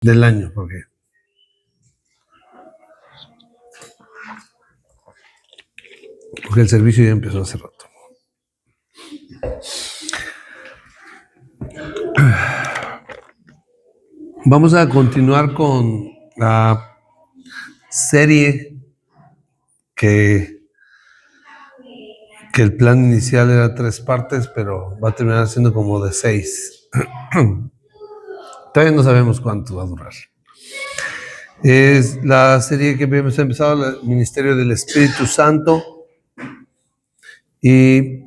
del año, porque el servicio ya empezó hace rato. Vamos a continuar con la serie que el plan inicial era 3 partes, pero va a terminar siendo como de 6. Todavía no sabemos cuánto va a durar. Es la serie que habíamos empezado, el Ministerio del Espíritu Santo. Y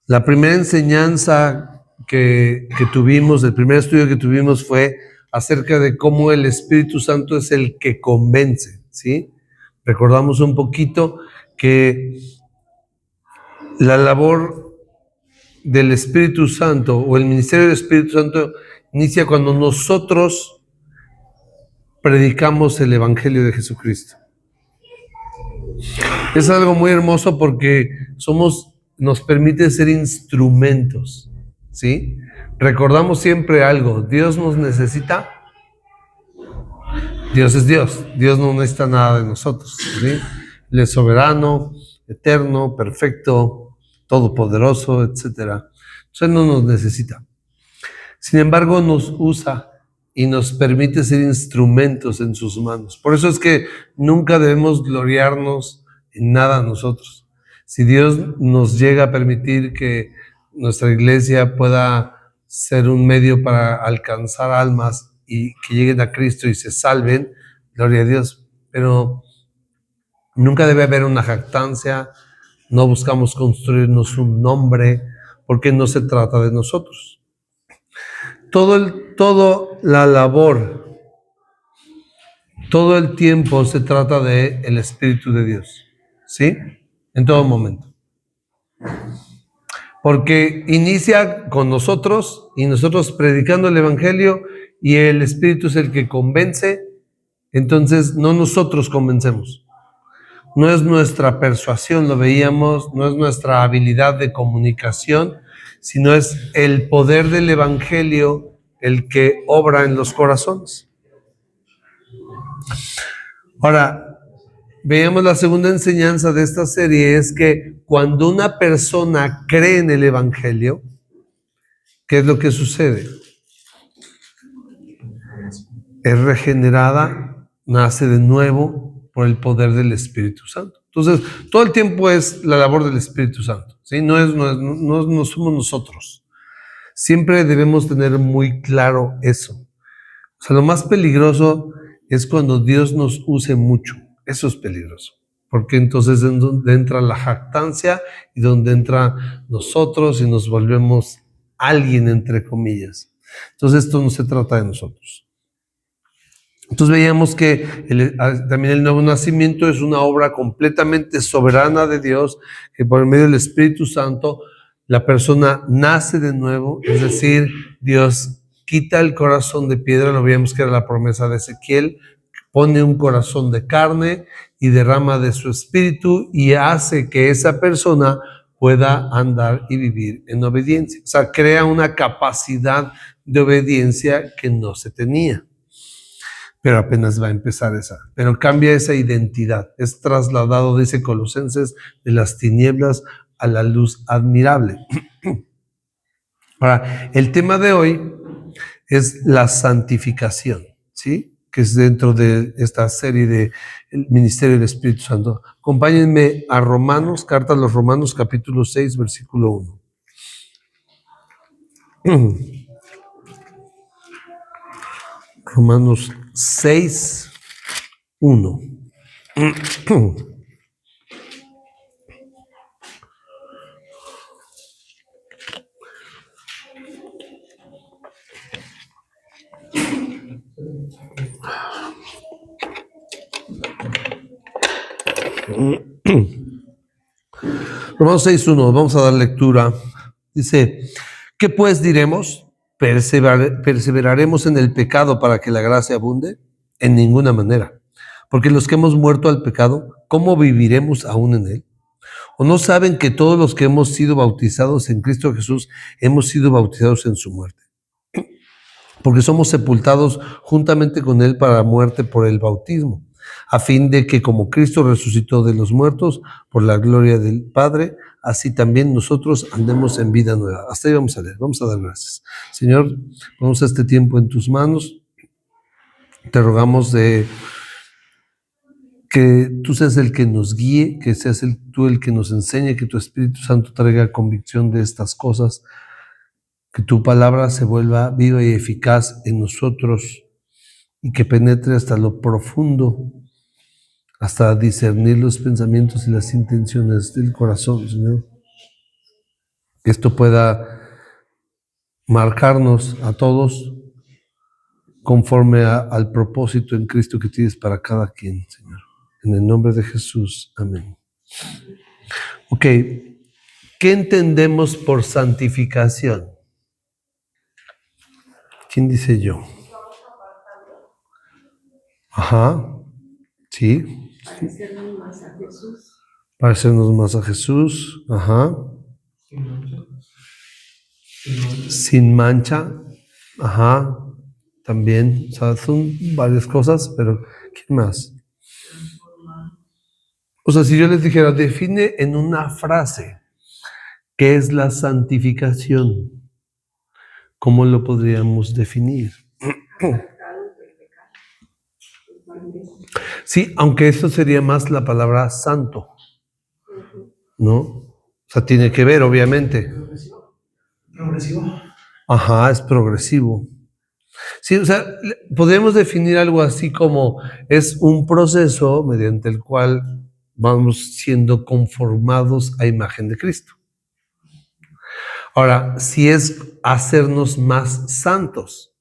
la primera enseñanza que tuvimos, el primer estudio que tuvimos fue acerca de cómo el Espíritu Santo es el que convence, ¿sí? Recordamos un poquito que la labor del Espíritu Santo o el ministerio del Espíritu Santo inicia cuando nosotros predicamos el Evangelio de Jesucristo. Es algo muy hermoso porque nos permite ser instrumentos, ¿sí? Recordamos siempre algo, Dios nos necesita, Dios es Dios, Dios no necesita nada de nosotros, ¿sí? Él es soberano, eterno, perfecto, todopoderoso, etc. Entonces Él no nos necesita. Sin embargo, nos usa y nos permite ser instrumentos en sus manos. Por eso es que nunca debemos gloriarnos en nada nosotros. Si Dios nos llega a permitir que nuestra iglesia pueda ser un medio para alcanzar almas y que lleguen a Cristo y se salven, gloria a Dios. Pero nunca debe haber una jactancia, no buscamos construirnos un nombre, porque no se trata de nosotros. Todo la labor, todo el tiempo se trata de el Espíritu de Dios, ¿sí? En todo momento. Porque inicia con nosotros y nosotros predicando el Evangelio y el Espíritu es el que convence, entonces no nosotros convencemos. No es nuestra persuasión, lo veíamos, no es nuestra habilidad de comunicación, sino es el poder del Evangelio el que obra en los corazones. Ahora, veamos la segunda enseñanza de esta serie, es que cuando una persona cree en el Evangelio, ¿qué es lo que sucede? Es regenerada, nace de nuevo por el poder del Espíritu Santo. Entonces, todo el tiempo es la labor del Espíritu Santo, ¿sí? No somos nosotros. Siempre debemos tener muy claro eso. O sea, lo más peligroso es cuando Dios nos use mucho. Eso es peligroso. Porque entonces es donde entra la jactancia y donde entra nosotros y nos volvemos alguien, entre comillas. Entonces esto no se trata de nosotros. Entonces veíamos que también el nuevo nacimiento es una obra completamente soberana de Dios, que por medio del Espíritu Santo la persona nace de nuevo, es decir, Dios quita el corazón de piedra, lo veíamos que era la promesa de Ezequiel, pone un corazón de carne y derrama de su espíritu y hace que esa persona pueda andar y vivir en obediencia. O sea, crea una capacidad de obediencia que no se tenía. Pero apenas va a empezar esa. Pero cambia esa identidad. Es trasladado, dice Colosenses, de las tinieblas a la luz admirable. Ahora, el tema de hoy es la santificación, ¿sí? Que es dentro de esta serie de el Ministerio del Espíritu Santo. Acompáñenme a Romanos, carta a los Romanos, capítulo 6, versículo 1. Romanos 6, 1. Romanos 6:1, vamos a dar lectura. Dice, ¿qué pues diremos? ¿Perseveraremos en el pecado para que la gracia abunde? En ninguna manera. Porque los que hemos muerto al pecado, ¿cómo viviremos aún en él? ¿O no saben que todos los que hemos sido bautizados en Cristo Jesús, hemos sido bautizados en su muerte? porque somos sepultados juntamente con Él para la muerte por el bautismo, a fin de que como Cristo resucitó de los muertos por la gloria del Padre, así también nosotros andemos en vida nueva. Hasta ahí vamos a leer, vamos a dar gracias. Señor, ponemos este tiempo en tus manos, te rogamos que tú seas el que nos guíe, que seas tú el que nos enseñe, que tu Espíritu Santo traiga convicción de estas cosas, que tu palabra se vuelva viva y eficaz en nosotros y que penetre hasta lo profundo, hasta discernir los pensamientos y las intenciones del corazón, Señor. Que esto pueda marcarnos a todos conforme al propósito en Cristo que tienes para cada quien, Señor. En el nombre de Jesús, amén. Ok, ¿qué entendemos por santificación? ¿Quién dice yo? Ajá, sí. Parecernos más a Jesús. Parecernos más a Jesús, ajá. Sin mancha, ajá, también. O sea, son varias cosas, pero ¿qué más? O sea, si yo les dijera, define en una frase qué es la santificación, ¿cómo lo podríamos definir? Sí, aunque eso sería más la palabra santo, ¿no? O sea, tiene que ver, obviamente. Progresivo. Ajá, es progresivo. Sí, o sea, podríamos definir algo así como es un proceso mediante el cual vamos siendo conformados a imagen de Cristo. Ahora, si es hacernos más santos,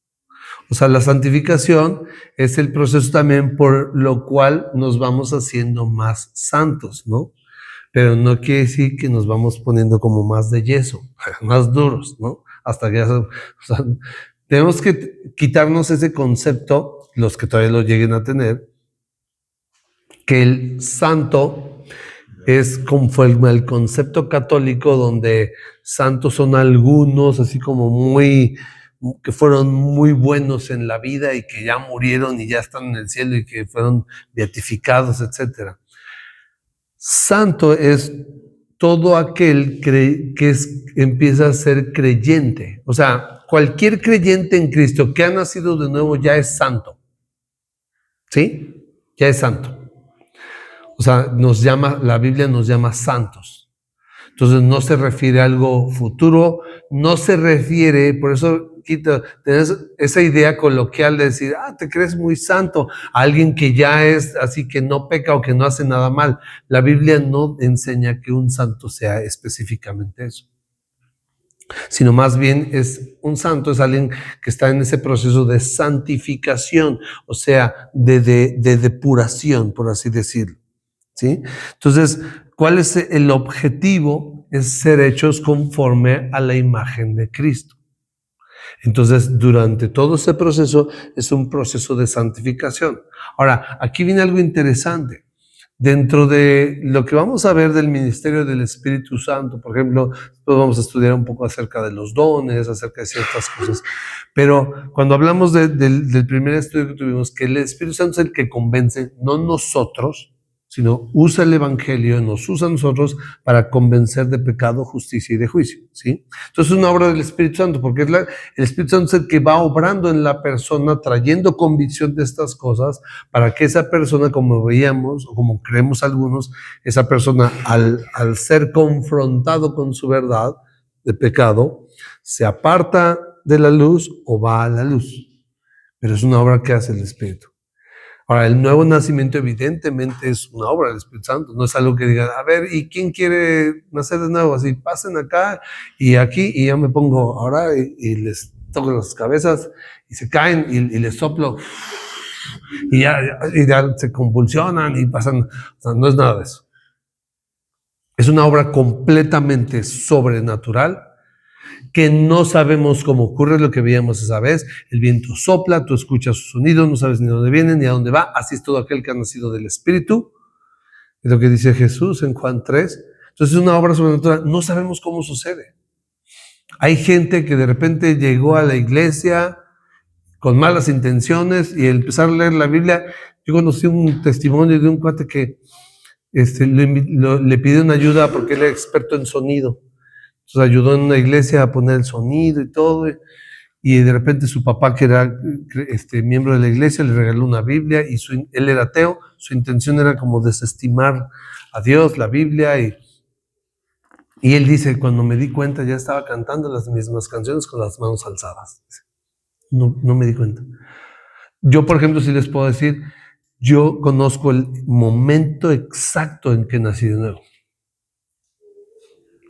o sea, la santificación es el proceso también por lo cual nos vamos haciendo más santos, ¿no? Pero no quiere decir que nos vamos poniendo como más de yeso, más duros, ¿no? Hasta que ya, o sea, tenemos que quitarnos ese concepto, los que todavía lo lleguen a tener, que el santo es conforme al concepto católico, donde santos son algunos, así como que fueron muy buenos en la vida y que ya murieron y ya están en el cielo y que fueron beatificados, etc. Santo es todo aquel que empieza a ser creyente. O sea, cualquier creyente en Cristo que ha nacido de nuevo ya es santo. ¿Sí? Ya es santo. O sea, la Biblia nos llama santos. Entonces no se refiere a algo futuro, no se refiere, por eso tenés esa idea coloquial de decir, te crees muy santo, a alguien que ya es así, que no peca o que no hace nada mal. La Biblia no enseña que un santo sea específicamente eso, sino más bien un santo es alguien que está en ese proceso de santificación, o sea, de depuración, por así decirlo. ¿Sí? Entonces, ¿cuál es el objetivo? Es ser hechos conforme a la imagen de Cristo. Entonces, durante todo ese proceso es un proceso de santificación. Ahora, aquí viene algo interesante. Dentro de lo que vamos a ver del ministerio del Espíritu Santo, por ejemplo, después vamos a estudiar un poco acerca de los dones, acerca de ciertas cosas, pero cuando hablamos del primer estudio que tuvimos, que el Espíritu Santo es el que convence, no nosotros, sino usa el Evangelio, nos usa a nosotros para convencer de pecado, justicia y de juicio, ¿sí? Entonces es una obra del Espíritu Santo, porque el Espíritu Santo es el que va obrando en la persona, trayendo convicción de estas cosas, para que esa persona, como veíamos, o como creemos algunos, esa persona al ser confrontado con su verdad de pecado, se aparta de la luz o va a la luz. Pero es una obra que hace el Espíritu. Ahora, el nuevo nacimiento evidentemente es una obra del Espíritu Santo, no es algo que digan, a ver, ¿y quién quiere nacer de nuevo? Así, pasen acá y aquí y yo me pongo ahora y les toco las cabezas y se caen y les soplo y ya se convulsionan y pasan, o sea, no es nada de eso. Es una obra completamente sobrenatural que no sabemos cómo ocurre, lo que veíamos esa vez. El viento sopla, tú escuchas su sonido, no sabes ni a dónde viene ni a dónde va. Así es todo aquel que ha nacido del Espíritu. Es lo que dice Jesús en Juan 3. Entonces es una obra sobrenatural. No sabemos cómo sucede. Hay gente que de repente llegó a la iglesia con malas intenciones y empezar a leer la Biblia. Yo conocí un testimonio de un cuate que le pidió una ayuda porque él era experto en sonido. Entonces ayudó en una iglesia a poner el sonido y todo. Y de repente su papá, que era miembro de la iglesia, le regaló una Biblia y él era ateo. Su intención era como desestimar a Dios, la Biblia. Y él dice, cuando me di cuenta ya estaba cantando las mismas canciones con las manos alzadas. No me di cuenta. Yo, por ejemplo, sí les puedo decir, yo conozco el momento exacto en que nací de nuevo.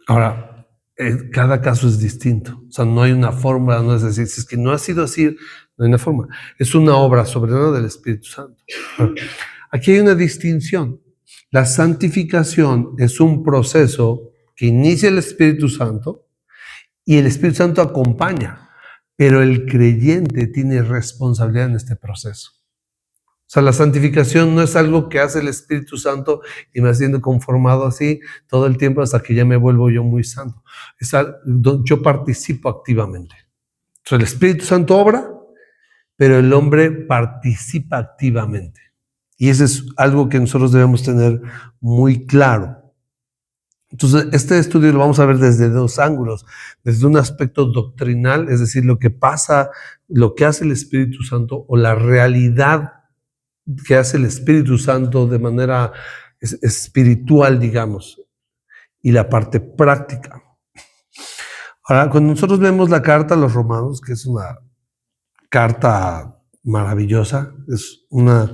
Ahora, cada caso es distinto. O sea, no hay una fórmula, no es decir, si es que no ha sido así, no hay una forma. Es una obra soberana del Espíritu Santo. Aquí hay una distinción. La santificación es un proceso que inicia el Espíritu Santo y el Espíritu Santo acompaña, pero el creyente tiene responsabilidad en este proceso. O sea, la santificación no es algo que hace el Espíritu Santo y me va siendo conformado así todo el tiempo hasta que ya me vuelvo yo muy santo. Yo participo activamente. O sea, el Espíritu Santo obra, pero el hombre participa activamente. Y eso es algo que nosotros debemos tener muy claro. Entonces, este estudio lo vamos a ver desde dos ángulos. Desde un aspecto doctrinal, es decir, lo que pasa, lo que hace el Espíritu Santo o la realidad que hace el Espíritu Santo de manera espiritual, digamos, y la parte práctica. Ahora, cuando nosotros vemos la carta a los Romanos, que es una carta maravillosa, es una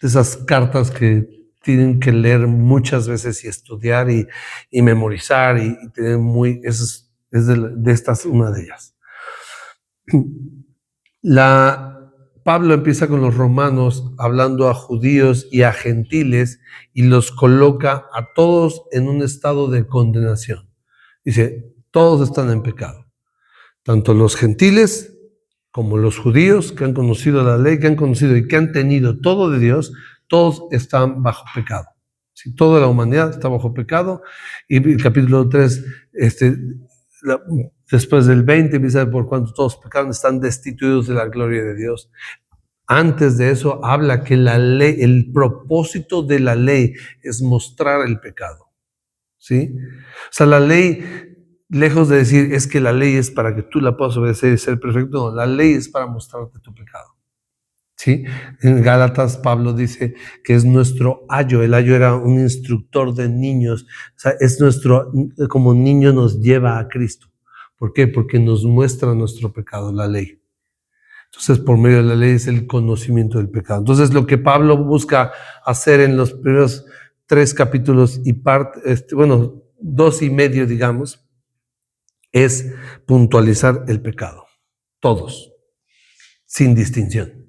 de esas cartas que tienen que leer muchas veces y estudiar y memorizar y tener es de estas una de ellas. Pablo empieza con los romanos hablando a judíos y a gentiles y los coloca a todos en un estado de condenación. Dice, todos están en pecado, tanto los gentiles como los judíos que han conocido la ley, que han conocido y que han tenido todo de Dios, todos están bajo pecado. ¿Sí? Toda la humanidad está bajo pecado. Y el capítulo 3, después del 20, empieza por cuanto todos pecaron, están destituidos de la gloria de Dios. Antes de eso habla que la ley, el propósito de la ley es mostrar el pecado. ¿Sí? O sea, la ley, lejos de decir es que la ley es para que tú la puedas obedecer y ser perfecto, no, la ley es para mostrarte tu pecado. ¿Sí? En Gálatas Pablo dice que es nuestro ayo. El ayo era un instructor de niños. O sea, es como niño nos lleva a Cristo. ¿Por qué? Porque nos muestra nuestro pecado, la ley. Entonces, por medio de la ley es el conocimiento del pecado. Entonces, lo que Pablo busca hacer en los primeros 3 capítulos y 2.5, digamos, es puntualizar el pecado. Todos, sin distinción.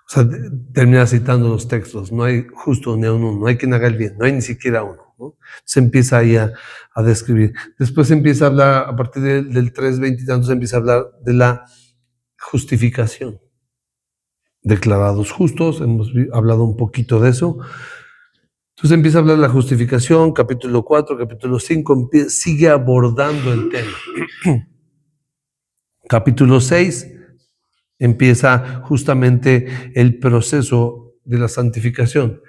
O sea, termina citando los textos. No hay justo ni uno, no hay quien haga el bien, no hay ni siquiera uno, ¿no? Se empieza ahí a describir. Después empieza a hablar, a partir del 3:20 y tantos, empieza a hablar de la justificación. Declarados justos, hemos hablado un poquito de eso. Entonces empieza a hablar de la justificación, capítulo 4, capítulo 5, sigue abordando el tema. Capítulo 6 empieza justamente el proceso de la santificación,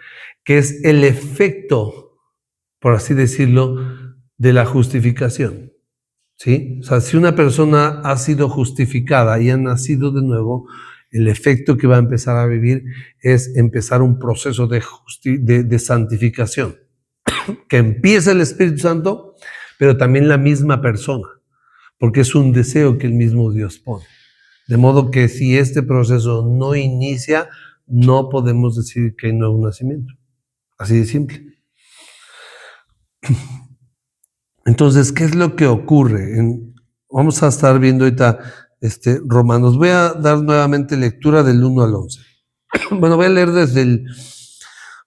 que es el efecto, por así decirlo, de la justificación. ¿Sí? O sea, si una persona ha sido justificada y ha nacido de nuevo, el efecto que va a empezar a vivir es empezar un proceso de santificación, que empieza el Espíritu Santo, pero también la misma persona, porque es un deseo que el mismo Dios pone. De modo que si este proceso no inicia, no podemos decir que hay nuevo nacimiento. Así de simple. Entonces, ¿qué es lo que ocurre? Vamos a estar viendo ahorita Romanos. Voy a dar nuevamente lectura del 1 al 11. Bueno, voy a leer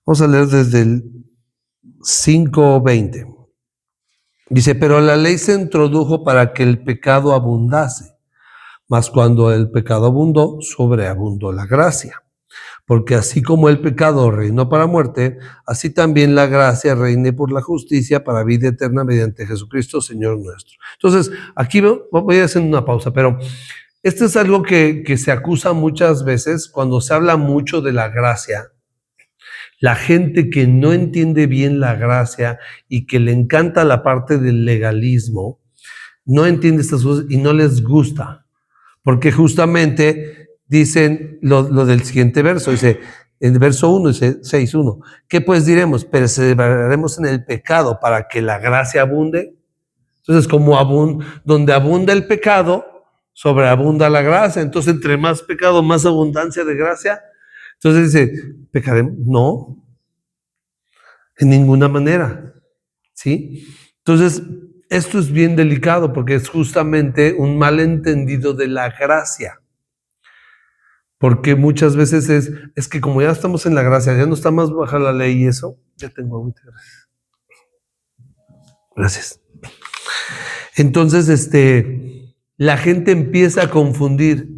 vamos a leer desde el 5:20. Dice, pero la ley se introdujo para que el pecado abundase, mas cuando el pecado abundó, sobreabundó la gracia. Porque así como el pecado reinó para muerte, así también la gracia reine por la justicia para vida eterna mediante Jesucristo, Señor nuestro. Entonces, aquí voy a hacer una pausa, pero Esto es algo que se acusa muchas veces cuando se habla mucho de la gracia. La gente que no entiende bien la gracia y que le encanta la parte del legalismo, no entiende estas cosas y no les gusta. Porque justamente dicen lo del siguiente verso, dice, en el verso 1, dice 6:1, ¿qué pues diremos? ¿Perseveraremos en el pecado para que la gracia abunde? Entonces, donde abunda el pecado, sobreabunda la gracia. Entonces, entre más pecado, más abundancia de gracia. Entonces dice, ¿pecaremos? No, en ninguna manera, ¿sí? Entonces, esto es bien delicado porque es justamente un malentendido de la gracia. Porque muchas veces es que como ya estamos en la gracia, ya no está más baja la ley y eso, ya tengo agüita, gracias. Gracias. Entonces, la gente empieza a confundir.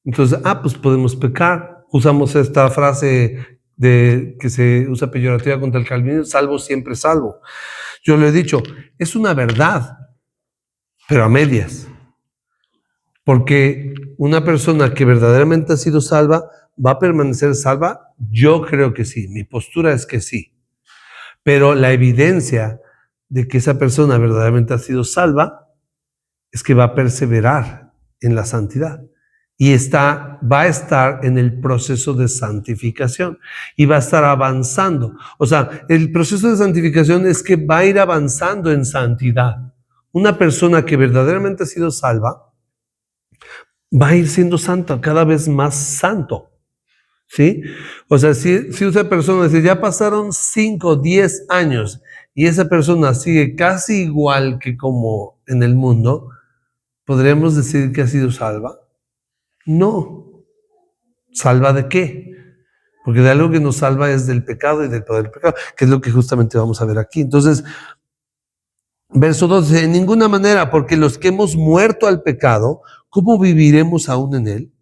Entonces, pues podemos pecar. Usamos esta frase que se usa peyorativa contra el calvinismo, salvo siempre salvo. Yo lo he dicho, es una verdad, pero a medias. Porque una persona que verdaderamente ha sido salva, ¿va a permanecer salva? Yo creo que sí, mi postura es que sí. Pero la evidencia de que esa persona verdaderamente ha sido salva es que va a perseverar en la santidad. Y va a estar en el proceso de santificación y va a estar avanzando. O sea, el proceso de santificación es que va a ir avanzando en santidad. Una persona que verdaderamente ha sido salva va a ir siendo santo, cada vez más santo. ¿Sí? O sea, si esa persona dice, ya pasaron 5, 10 años y esa persona sigue casi igual que como en el mundo, ¿podríamos decir que ha sido salva? No. ¿Salva de qué? Porque de algo que nos salva es del pecado y del poder del pecado, que es lo que justamente vamos a ver aquí. Entonces, verso 12, en ninguna manera, porque los que hemos muerto al pecado, ¿cómo viviremos aún en él?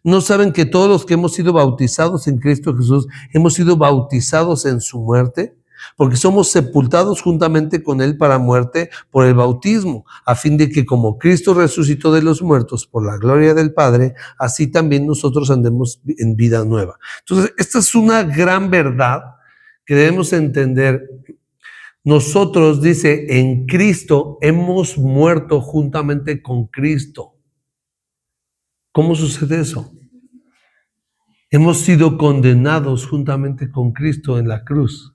¿No saben que todos los que hemos sido bautizados en Cristo Jesús, hemos sido bautizados en su muerte? Porque somos sepultados juntamente con Él para muerte por el bautismo, a fin de que como Cristo resucitó de los muertos por la gloria del Padre, así también nosotros andemos en vida nueva. Entonces, esta es una gran verdad que debemos entender. Nosotros, dice, en Cristo hemos muerto juntamente con Cristo. ¿Cómo sucede eso? Hemos sido condenados juntamente con Cristo en la cruz.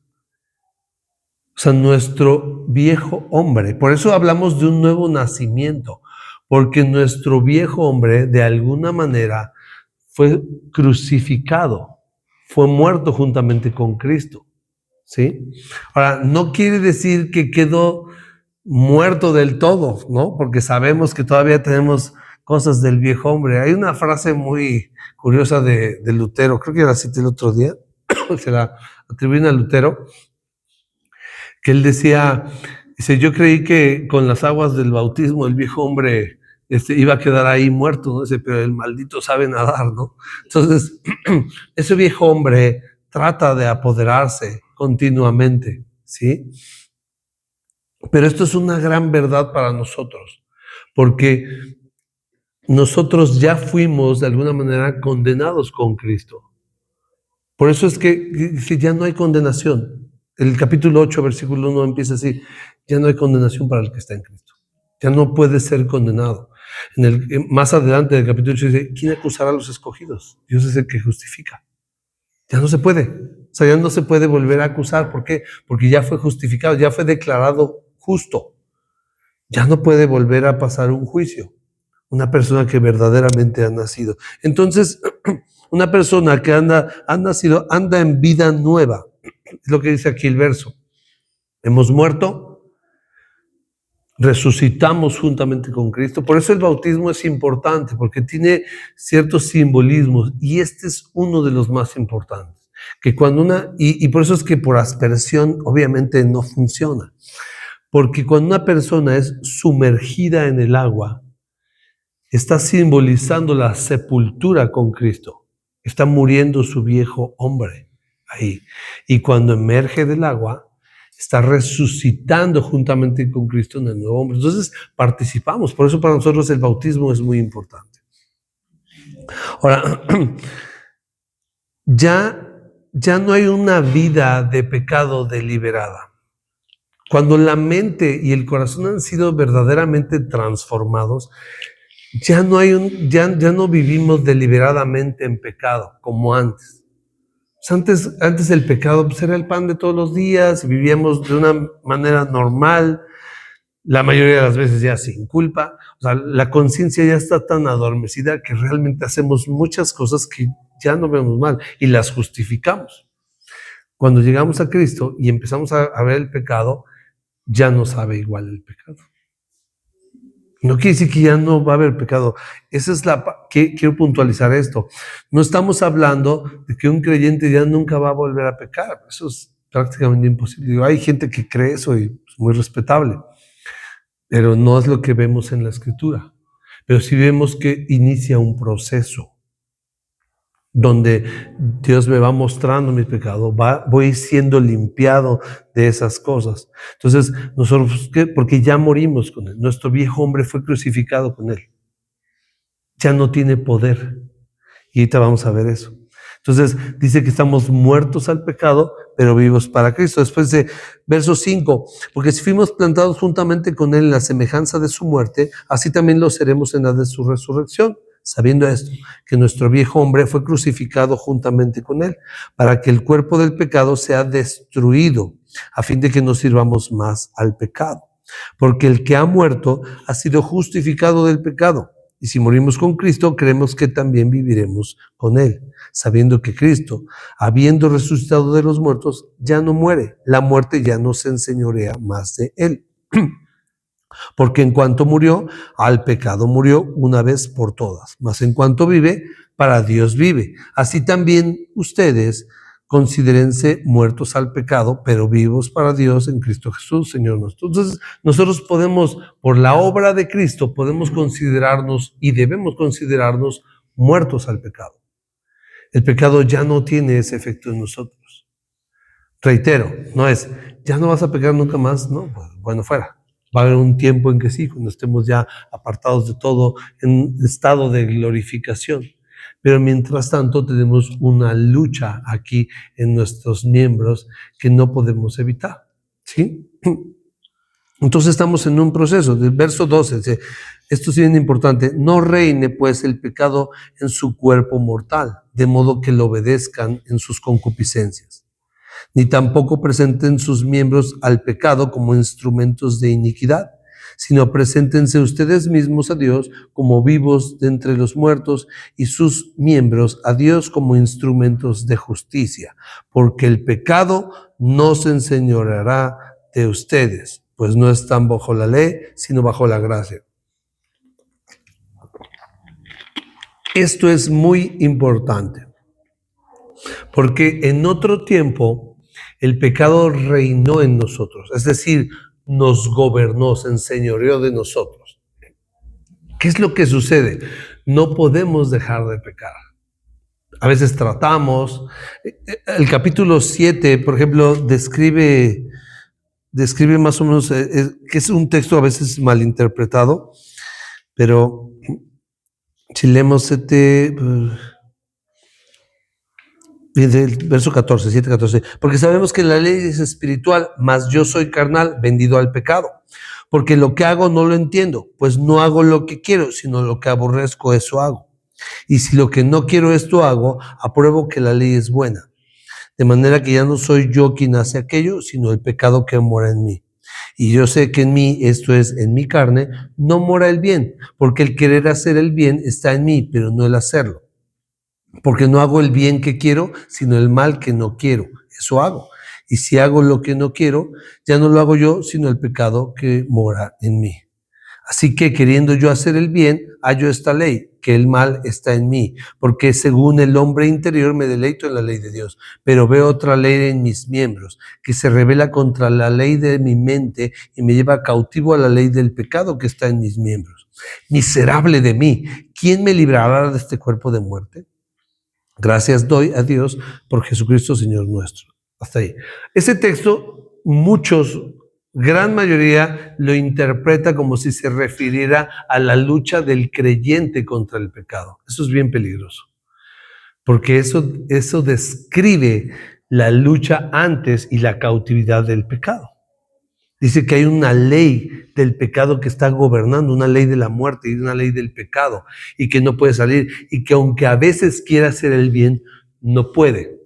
O sea, nuestro viejo hombre. Por eso hablamos de un nuevo nacimiento. Porque nuestro viejo hombre, de alguna manera, fue crucificado. Fue muerto juntamente con Cristo. ¿Sí? Ahora, no quiere decir que quedó muerto del todo, ¿no? Porque sabemos que todavía tenemos cosas del viejo hombre. Hay una frase muy curiosa de Lutero, creo que la cité el otro día, se la atribuyen a Lutero, que él decía, yo creí que con las aguas del bautismo el viejo hombre iba a quedar ahí muerto, ¿no? Dice, pero el maldito sabe nadar, ¿no? Entonces, ese viejo hombre trata de apoderarse continuamente, ¿sí? Pero esto es una gran verdad para nosotros, porque nosotros ya fuimos de alguna manera condenados con Cristo. Por eso es que ya no hay condenación. El capítulo 8, versículo 1 empieza así, ya no hay condenación para el que está en Cristo. Ya no puede ser condenado. Más adelante del capítulo 8 dice, ¿quién acusará a los escogidos? Dios es el que justifica. Ya no se puede. O sea, ya no se puede volver a acusar. ¿Por qué? Porque ya fue justificado, ya fue declarado justo. Ya no puede volver a pasar un juicio. Una persona que verdaderamente ha nacido. Entonces, una persona que ha nacido, anda en vida nueva. Es lo que dice aquí el verso. Hemos muerto, resucitamos juntamente con Cristo. Por eso el bautismo es importante, porque tiene ciertos simbolismos, y este es uno de los más importantes. Que cuando y por eso es que por aspersión obviamente no funciona. Porque cuando una persona es sumergida en el agua, está simbolizando la sepultura con Cristo. Está muriendo su viejo hombre ahí. Y cuando emerge del agua, está resucitando juntamente con Cristo en el nuevo hombre. Entonces participamos. Por eso para nosotros el bautismo es muy importante. Ahora, ya no hay una vida de pecado deliberada. Cuando la mente y el corazón han sido verdaderamente transformados, ya no vivimos deliberadamente en pecado como antes. Pues antes el pecado pues era el pan de todos los días, vivíamos de una manera normal, la mayoría de las veces ya sin culpa. O sea, la conciencia ya está tan adormecida que realmente hacemos muchas cosas que ya no vemos mal y las justificamos. Cuando llegamos a Cristo y empezamos a ver el pecado, ya no sabe igual el pecado. No quiere decir que ya no va a haber pecado. Quiero puntualizar esto. No estamos hablando de que un creyente ya nunca va a volver a pecar. Eso es prácticamente imposible. Hay gente que cree eso y es muy respetable, pero no es lo que vemos en la Escritura. Pero sí vemos que inicia un proceso donde Dios me va mostrando mi pecado, voy siendo limpiado de esas cosas. Entonces, nosotros, ¿qué? Porque ya morimos con Él. Nuestro viejo hombre fue crucificado con Él. Ya no tiene poder. Y ahorita vamos a ver eso. Entonces, dice que estamos muertos al pecado, pero vivos para Cristo. Después de verso 5, porque si fuimos plantados juntamente con Él en la semejanza de su muerte, así también lo seremos en la de su resurrección. Sabiendo esto, que nuestro viejo hombre fue crucificado juntamente con Él, para que el cuerpo del pecado sea destruido, a fin de que no sirvamos más al pecado. Porque el que ha muerto ha sido justificado del pecado. Y si morimos con Cristo, creemos que también viviremos con Él, sabiendo que Cristo, habiendo resucitado de los muertos, ya no muere. La muerte ya no se enseñorea más de Él. Porque en cuanto murió, al pecado murió una vez por todas. Mas en cuanto vive, para Dios vive. Así también ustedes considérense muertos al pecado, pero vivos para Dios en Cristo Jesús, Señor nuestro. Entonces, nosotros podemos, por la obra de Cristo, podemos considerarnos y debemos considerarnos muertos al pecado. El pecado ya no tiene ese efecto en nosotros. Reitero, no es, ya no vas a pecar nunca más, no, pues, bueno, fuera. Va a haber un tiempo en que sí, cuando estemos ya apartados de todo, en estado de glorificación. Pero mientras tanto tenemos una lucha aquí en nuestros miembros que no podemos evitar, ¿sí? Entonces estamos en un proceso. Del verso 12, dice, esto es bien importante, no reine pues el pecado en su cuerpo mortal, de modo que lo obedezcan en sus concupiscencias. Ni tampoco presenten sus miembros al pecado como instrumentos de iniquidad, sino preséntense ustedes mismos a Dios como vivos de entre los muertos y sus miembros a Dios como instrumentos de justicia, porque el pecado no se enseñoreará de ustedes, pues no están bajo la ley, sino bajo la gracia. Esto es muy importante, porque en otro tiempo el pecado reinó en nosotros, es decir, nos gobernó, se enseñoreó de nosotros. ¿Qué es lo que sucede? No podemos dejar de pecar. A veces tratamos. El capítulo 7, por ejemplo, describe más o menos, que es un texto a veces malinterpretado, pero si leemos 7... del verso 14, 7, 14, porque sabemos que la ley es espiritual, mas yo soy carnal, vendido al pecado, porque lo que hago no lo entiendo, pues no hago lo que quiero, sino lo que aborrezco, eso hago. Y si lo que no quiero esto hago, apruebo que la ley es buena, de manera que ya no soy yo quien hace aquello, sino el pecado que mora en mí. Y yo sé que en mí, esto es, en mi carne, no mora el bien, porque el querer hacer el bien está en mí, pero no el hacerlo. Porque no hago el bien que quiero, sino el mal que no quiero. Eso hago. Y si hago lo que no quiero, ya no lo hago yo, sino el pecado que mora en mí. Así que queriendo yo hacer el bien, hallo esta ley, que el mal está en mí, porque según el hombre interior me deleito en la ley de Dios, pero veo otra ley en mis miembros, que se rebela contra la ley de mi mente y me lleva cautivo a la ley del pecado que está en mis miembros. Miserable de mí, ¿quién me librará de este cuerpo de muerte? Gracias doy a Dios por Jesucristo, Señor nuestro. Hasta ahí. Ese texto, muchos gran mayoría lo interpreta como si se refiriera a la lucha del creyente contra el pecado. Eso es bien peligroso, porque eso describe la lucha antes y la cautividad del pecado. Dice que hay una ley del pecado que está gobernando, una ley de la muerte y una ley del pecado, y que no puede salir, y que aunque a veces quiera hacer el bien, no puede.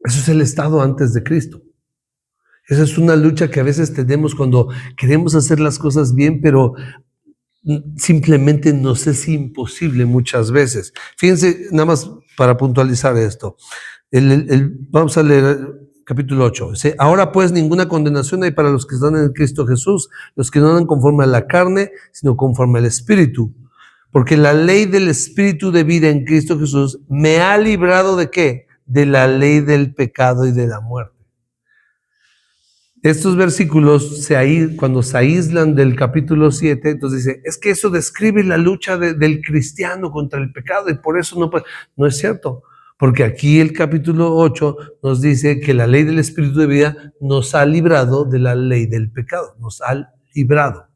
Eso es el estado antes de Cristo. Esa es una lucha que a veces tenemos cuando queremos hacer las cosas bien, pero simplemente nos es imposible muchas veces. Fíjense, nada más para puntualizar esto. Vamos a leer capítulo 8. Dice, ahora pues ninguna condenación hay para los que están en Cristo Jesús, los que no andan conforme a la carne, sino conforme al Espíritu. Porque la ley del Espíritu de vida en Cristo Jesús me ha librado ¿de qué? De la ley del pecado y de la muerte. Estos versículos, cuando se aíslan del capítulo 7, entonces dice, es que eso describe la lucha del cristiano contra el pecado y por eso no es cierto. Porque aquí el capítulo 8 nos dice que la ley del Espíritu de vida nos ha librado de la ley del pecado, nos ha librado.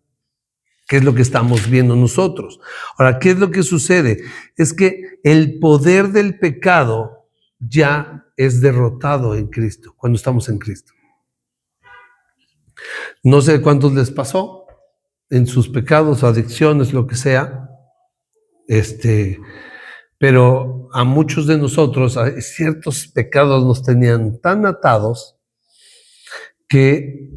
¿Qué es lo que estamos viendo nosotros? Ahora, ¿qué es lo que sucede? Es que el poder del pecado ya es derrotado en Cristo, cuando estamos en Cristo. No sé cuántos les pasó en sus pecados o adicciones, lo que sea, pero a muchos de nosotros ciertos pecados nos tenían tan atados que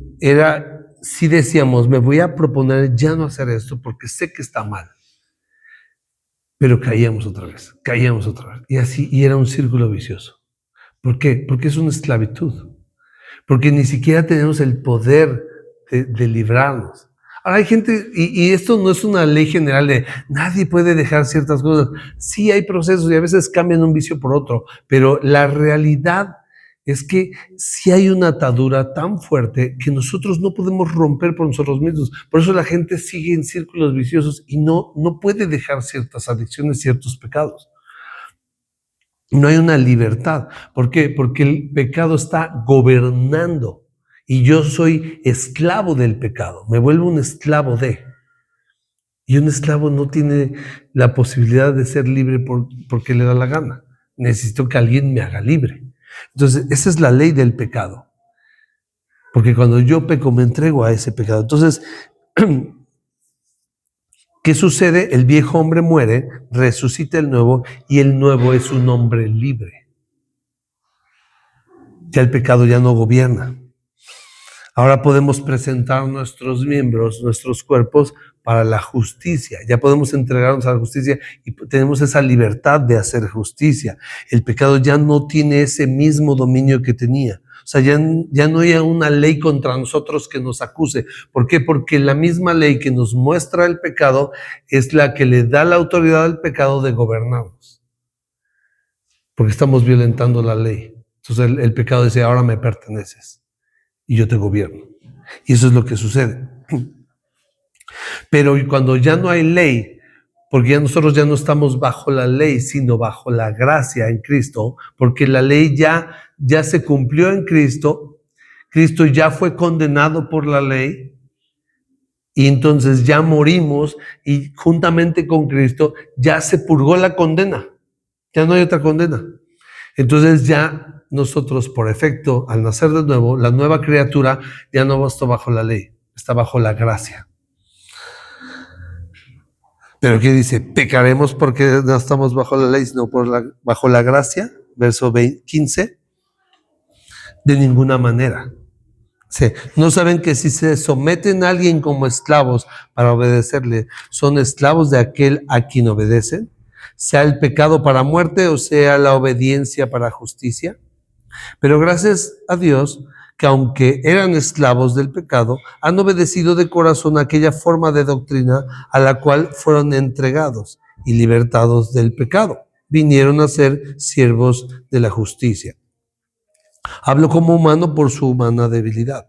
si decíamos, me voy a proponer ya no hacer esto porque sé que está mal, pero caíamos otra vez. Y era un círculo vicioso. ¿Por qué? Porque es una esclavitud. Porque ni siquiera tenemos el poder de librarnos. Ahora hay gente, y esto no es una ley general de nadie puede dejar ciertas cosas. Sí hay procesos y a veces cambian un vicio por otro, pero la realidad es que sí hay una atadura tan fuerte que nosotros no podemos romper por nosotros mismos. Por eso la gente sigue en círculos viciosos y no puede dejar ciertas adicciones, ciertos pecados. No hay una libertad. ¿Por qué? Porque el pecado está gobernando y yo soy esclavo del pecado. Me vuelvo un esclavo de. Y un esclavo no tiene la posibilidad de ser libre porque le da la gana. Necesito que alguien me haga libre. Entonces, esa es la ley del pecado. Porque cuando yo peco, me entrego a ese pecado. Entonces, ¿qué sucede? El viejo hombre muere, resucita el nuevo y el nuevo es un hombre libre. Ya el pecado ya no gobierna. Ahora podemos presentar nuestros miembros, nuestros cuerpos para la justicia. Ya podemos entregarnos a la justicia y tenemos esa libertad de hacer justicia. El pecado ya no tiene ese mismo dominio que tenía. O sea, ya no hay una ley contra nosotros que nos acuse. ¿Por qué? Porque la misma ley que nos muestra el pecado es la que le da la autoridad al pecado de gobernarnos. Porque estamos violentando la ley. Entonces el pecado dice, ahora me perteneces y yo te gobierno. Y eso es lo que sucede. Pero cuando ya no hay ley, porque nosotros ya no estamos bajo la ley, sino bajo la gracia en Cristo, porque la ley ya se cumplió en Cristo, Cristo ya fue condenado por la ley, y entonces ya morimos, y juntamente con Cristo ya se purgó la condena, ya no hay otra condena. Entonces ya nosotros, por efecto, al nacer de nuevo, la nueva criatura ya no está bajo la ley, está bajo la gracia. Pero ¿qué dice? ¿Pecaremos porque no estamos bajo la ley, sino bajo la gracia? Verso 15. De ninguna manera. Sí. ¿No saben que si se someten a alguien como esclavos para obedecerle, son esclavos de aquel a quien obedecen? Sea el pecado para muerte o sea la obediencia para justicia. Pero gracias a Dios que aunque eran esclavos del pecado, han obedecido de corazón aquella forma de doctrina a la cual fueron entregados y libertados del pecado. Vinieron a ser siervos de la justicia. Hablo como humano por su humana debilidad,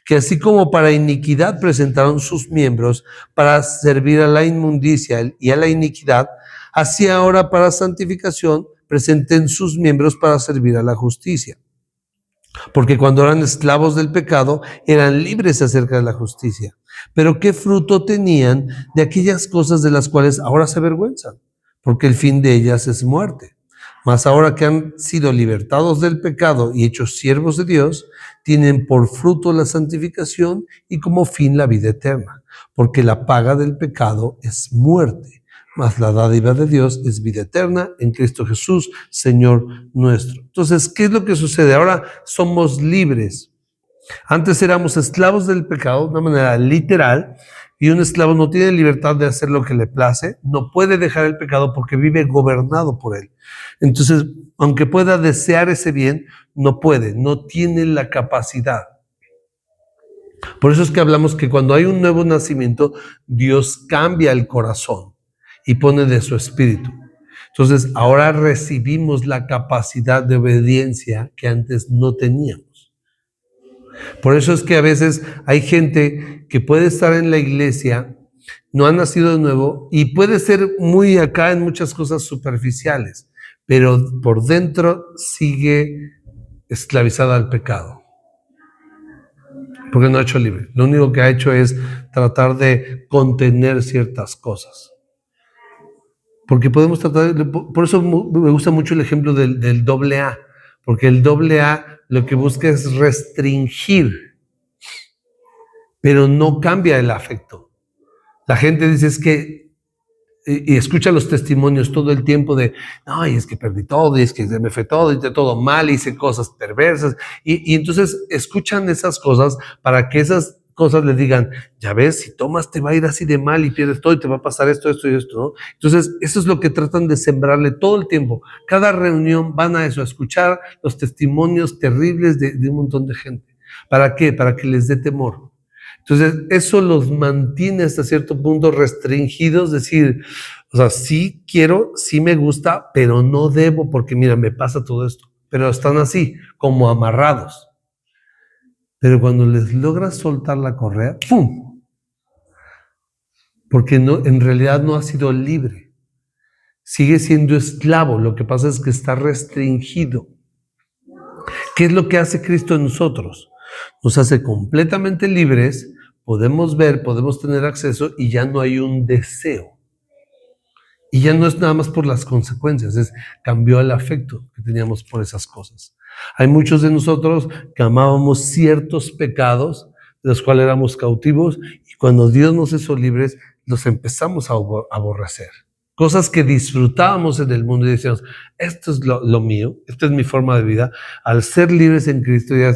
que así como para iniquidad presentaron sus miembros para servir a la inmundicia y a la iniquidad, así ahora para santificación presenten sus miembros para servir a la justicia. Porque cuando eran esclavos del pecado, eran libres acerca de la justicia. Pero ¿qué fruto tenían de aquellas cosas de las cuales ahora se avergüenzan? Porque el fin de ellas es muerte. Mas ahora que han sido libertados del pecado y hechos siervos de Dios, tienen por fruto la santificación y como fin la vida eterna. Porque la paga del pecado es muerte, mas la dádiva de Dios es vida eterna en Cristo Jesús, Señor nuestro. Entonces, ¿qué es lo que sucede? Ahora somos libres. Antes éramos esclavos del pecado de una manera literal, y un esclavo no tiene libertad de hacer lo que le place, no puede dejar el pecado porque vive gobernado por él. Entonces, aunque pueda desear ese bien, no puede, no tiene la capacidad. Por eso es que hablamos que cuando hay un nuevo nacimiento, Dios cambia el corazón y pone de su espíritu. Entonces, ahora recibimos la capacidad de obediencia que antes no teníamos. Por eso es que a veces hay gente que puede estar en la iglesia, no ha nacido de nuevo y puede ser muy acá en muchas cosas superficiales, pero por dentro sigue esclavizada al pecado. Porque no ha hecho libre. Lo único que ha hecho es tratar de contener ciertas cosas. Porque podemos tratar, por eso me gusta mucho el ejemplo del doble A, porque el doble A lo que busca es restringir, pero no cambia el afecto. La gente dice es que, y escucha los testimonios todo el tiempo de, no, y es que perdí todo, y es que me fue todo, hice todo mal, hice cosas perversas, y entonces escuchan esas cosas para que esas cosas les digan, ya ves, si tomas te va a ir así de mal y pierdes todo y te va a pasar esto, esto y esto, ¿no? Entonces, eso es lo que tratan de sembrarle todo el tiempo. Cada reunión van a eso, a escuchar los testimonios terribles de un montón de gente. ¿Para qué? Para que les dé temor. Entonces, eso los mantiene hasta cierto punto restringidos, decir, o sea, sí quiero, sí me gusta, pero no debo porque mira, me pasa todo esto. Pero están así, como amarrados. Pero cuando les logras soltar la correa, ¡pum! Porque no, en realidad no ha sido libre. Sigue siendo esclavo. Lo que pasa es que está restringido. ¿Qué es lo que hace Cristo en nosotros? Nos hace completamente libres, podemos ver, podemos tener acceso y ya no hay un deseo. Y ya no es nada más por las consecuencias, cambió el afecto que teníamos por esas cosas. Hay muchos de nosotros que amábamos ciertos pecados, de los cuales éramos cautivos, y cuando Dios nos hizo libres, los empezamos a aborrecer. Cosas que disfrutábamos en el mundo y decíamos, esto es lo mío, esta es mi forma de vida. Al ser libres en Cristo, ya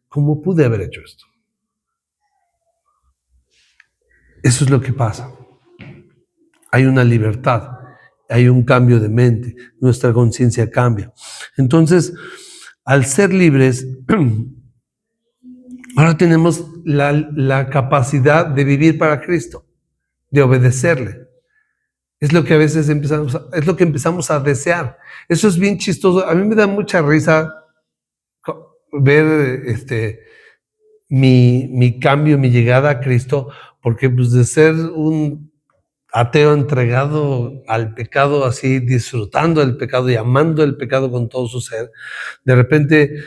¿cómo pude haber hecho esto? Eso es lo que pasa. Hay una libertad, hay un cambio de mente, nuestra conciencia cambia. Entonces, al ser libres, ahora tenemos la capacidad de vivir para Cristo, de obedecerle. Es lo que a veces empezamos a desear. Eso es bien chistoso. A mí me da mucha risa ver mi cambio, mi llegada a Cristo, porque pues de ser un ateo entregado al pecado, así disfrutando el pecado y amando el pecado con todo su ser, de repente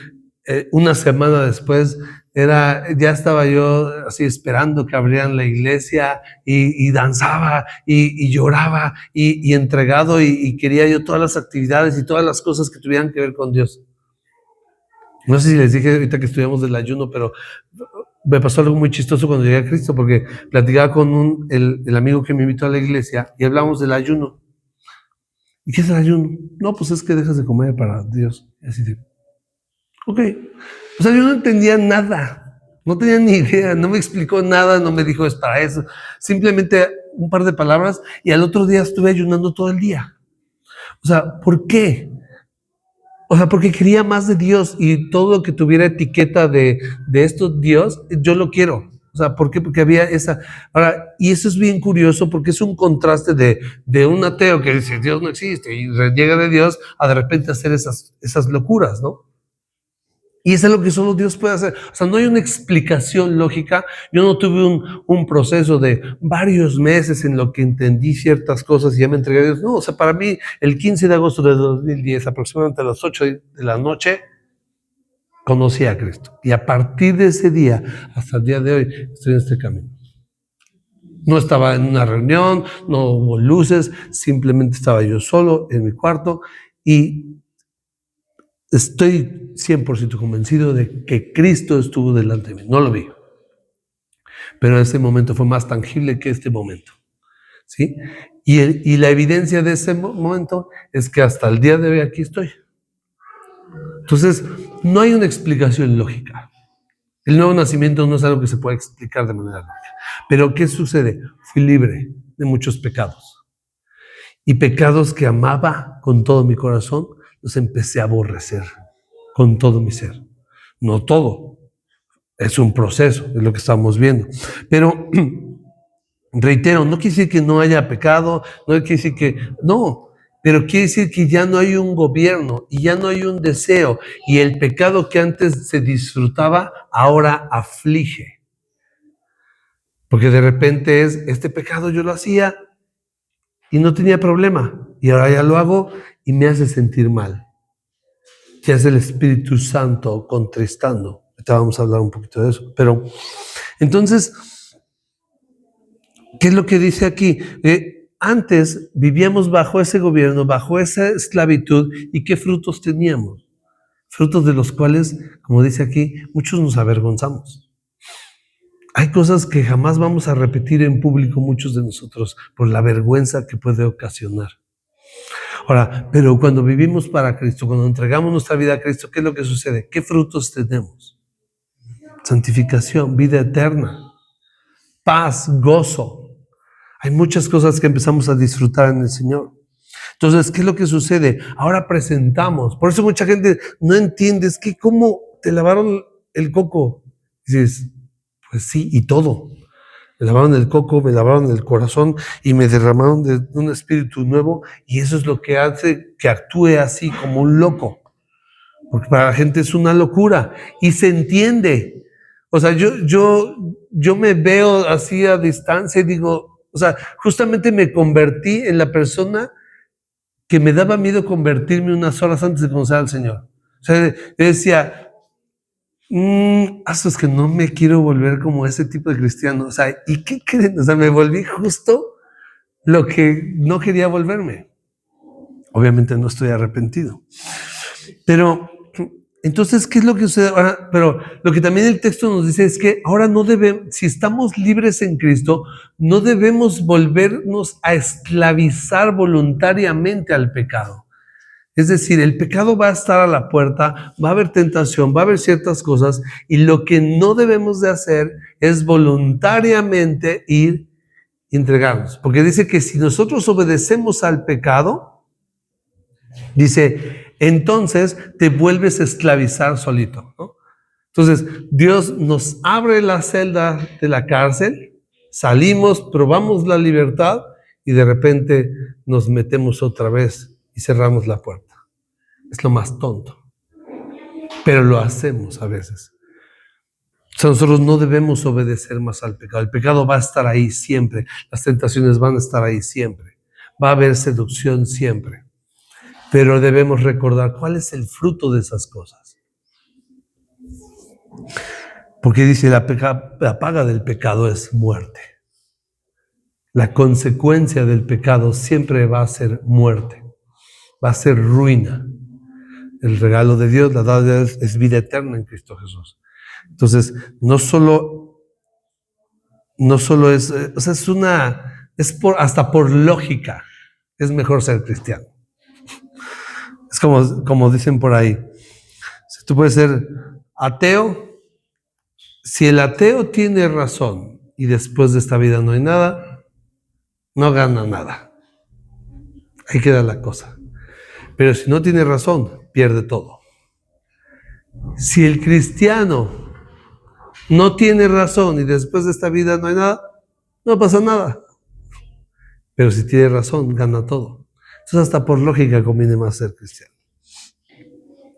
una semana después ya estaba yo así esperando que abrieran la iglesia y danzaba y lloraba y entregado y quería yo todas las actividades y todas las cosas que tuvieran que ver con Dios. No sé si les dije ahorita que estudiamos del ayuno, pero me pasó algo muy chistoso cuando llegué a Cristo, porque platicaba con el amigo que me invitó a la iglesia y hablamos del ayuno. ¿Y qué es el ayuno? No, pues es que dejas de comer para Dios. Y así de, ok. O sea, yo no entendía nada, no tenía ni idea, no me explicó nada, no me dijo es para eso. Simplemente un par de palabras y al otro día estuve ayunando todo el día. O sea, ¿por qué? O sea, porque quería más de Dios y todo lo que tuviera etiqueta de esto Dios, yo lo quiero. O sea, ¿por qué? Porque había esa... Ahora, y eso es bien curioso porque es un contraste de un ateo que dice Dios no existe y llega de Dios a de repente hacer esas locuras, ¿no? Y eso es lo que solo Dios puede hacer. O sea, no hay una explicación lógica. Yo no tuve un proceso de varios meses en lo que entendí ciertas cosas y ya me entregué a Dios. No, o sea, para mí, el 15 de agosto de 2010, aproximadamente a las 8 de la noche, conocí a Cristo. Y a partir de ese día, hasta el día de hoy, estoy en este camino. No estaba en una reunión, no hubo luces, simplemente estaba yo solo en mi cuarto y estoy 100% convencido de que Cristo estuvo delante de mí. No lo vi, pero ese momento fue más tangible que este momento, ¿sí? Y la evidencia de ese momento es que hasta el día de hoy aquí estoy. Entonces, no hay una explicación lógica. El nuevo nacimiento no es algo que se pueda explicar de manera lógica. Pero ¿qué sucede? Fui libre de muchos pecados. Y pecados que amaba con todo mi corazón, los empecé a aborrecer con todo mi ser. No todo. Es un proceso, es lo que estamos viendo. Pero, reitero, no quiere decir que no haya pecado, no quiere decir que... No, pero quiere decir que ya no hay un gobierno y ya no hay un deseo. Y el pecado que antes se disfrutaba, ahora aflige. Porque de repente este pecado yo lo hacía y no tenía problema. Y ahora ya lo hago y me hace sentir mal. Ya es el Espíritu Santo contristando. Ahorita vamos a hablar un poquito de eso. Pero, entonces, ¿qué es lo que dice aquí? Antes vivíamos bajo ese gobierno, bajo esa esclavitud, ¿y qué frutos teníamos? Frutos de los cuales, como dice aquí, muchos nos avergonzamos. Hay cosas que jamás vamos a repetir en público muchos de nosotros por la vergüenza que puede ocasionar. Ahora, pero cuando vivimos para Cristo, cuando entregamos nuestra vida a Cristo, ¿qué es lo que sucede? ¿Qué frutos tenemos? Santificación, vida eterna, paz, gozo. Hay muchas cosas que empezamos a disfrutar en el Señor. Entonces, ¿qué es lo que sucede? Ahora presentamos. Por eso mucha gente no entiende, es que ¿cómo te lavaron el coco? Y dices, pues sí, y todo. Me lavaron el coco, me lavaron el corazón y me derramaron de un espíritu nuevo, y eso es lo que hace que actúe así como un loco. Porque para la gente es una locura y se entiende. O sea, yo me veo así a distancia y digo, o sea, justamente me convertí en la persona que me daba miedo convertirme unas horas antes de conocer al Señor. O sea, yo decía, es que no me quiero volver como ese tipo de cristiano. O sea, ¿y qué creen? O sea, me volví justo lo que no quería volverme. Obviamente no estoy arrepentido. Pero, entonces, ¿qué es lo que sucede ahora? Pero lo que también el texto nos dice es que ahora no debemos, si estamos libres en Cristo, no debemos volvernos a esclavizar voluntariamente al pecado. Es decir, el pecado va a estar a la puerta, va a haber tentación, va a haber ciertas cosas, y lo que no debemos de hacer es voluntariamente ir y entregarnos. Porque dice que si nosotros obedecemos al pecado, dice, entonces te vuelves a esclavizar solito, ¿no? Entonces, Dios nos abre la celda de la cárcel, salimos, probamos la libertad y de repente nos metemos otra vez y cerramos la puerta. Es lo más tonto, pero lo hacemos a veces. O sea, nosotros no debemos obedecer más al pecado. El pecado va a estar ahí siempre, las tentaciones van a estar ahí siempre, va a haber seducción siempre. Pero debemos recordar cuál es el fruto de esas cosas. Porque dice, la paga del pecado es muerte. La consecuencia del pecado siempre va a ser muerte, va a ser ruina. El regalo de Dios, la dada de Dios, es vida eterna en Cristo Jesús. Entonces, no solo es, o sea, hasta por lógica, es mejor ser cristiano. Es como dicen por ahí, si tú puedes ser ateo, si el ateo tiene razón y después de esta vida no hay nada, no gana nada. Ahí queda la cosa. Pero si no tiene razón, pierde todo. Si el cristiano no tiene razón y después de esta vida no hay nada, no pasa nada. Pero si tiene razón, gana todo. Entonces, hasta por lógica conviene más ser cristiano.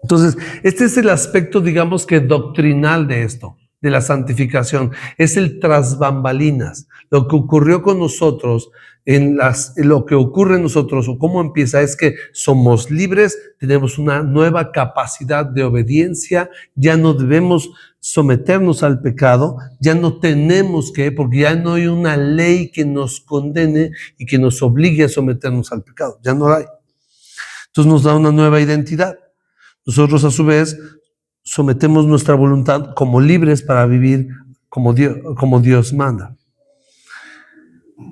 Entonces, este es el aspecto, digamos que doctrinal de esto. de la santificación. Es el tras bambalinas. Lo que ocurrió con nosotros, lo que ocurre en nosotros o cómo empieza es que somos libres, tenemos una nueva capacidad de obediencia, ya no debemos someternos al pecado, ya no tenemos que, porque ya no hay una ley que nos condene y que nos obligue a someternos al pecado, ya no la hay. Entonces nos da una nueva identidad. Nosotros a su vez sometemos nuestra voluntad como libres para vivir como Dios manda.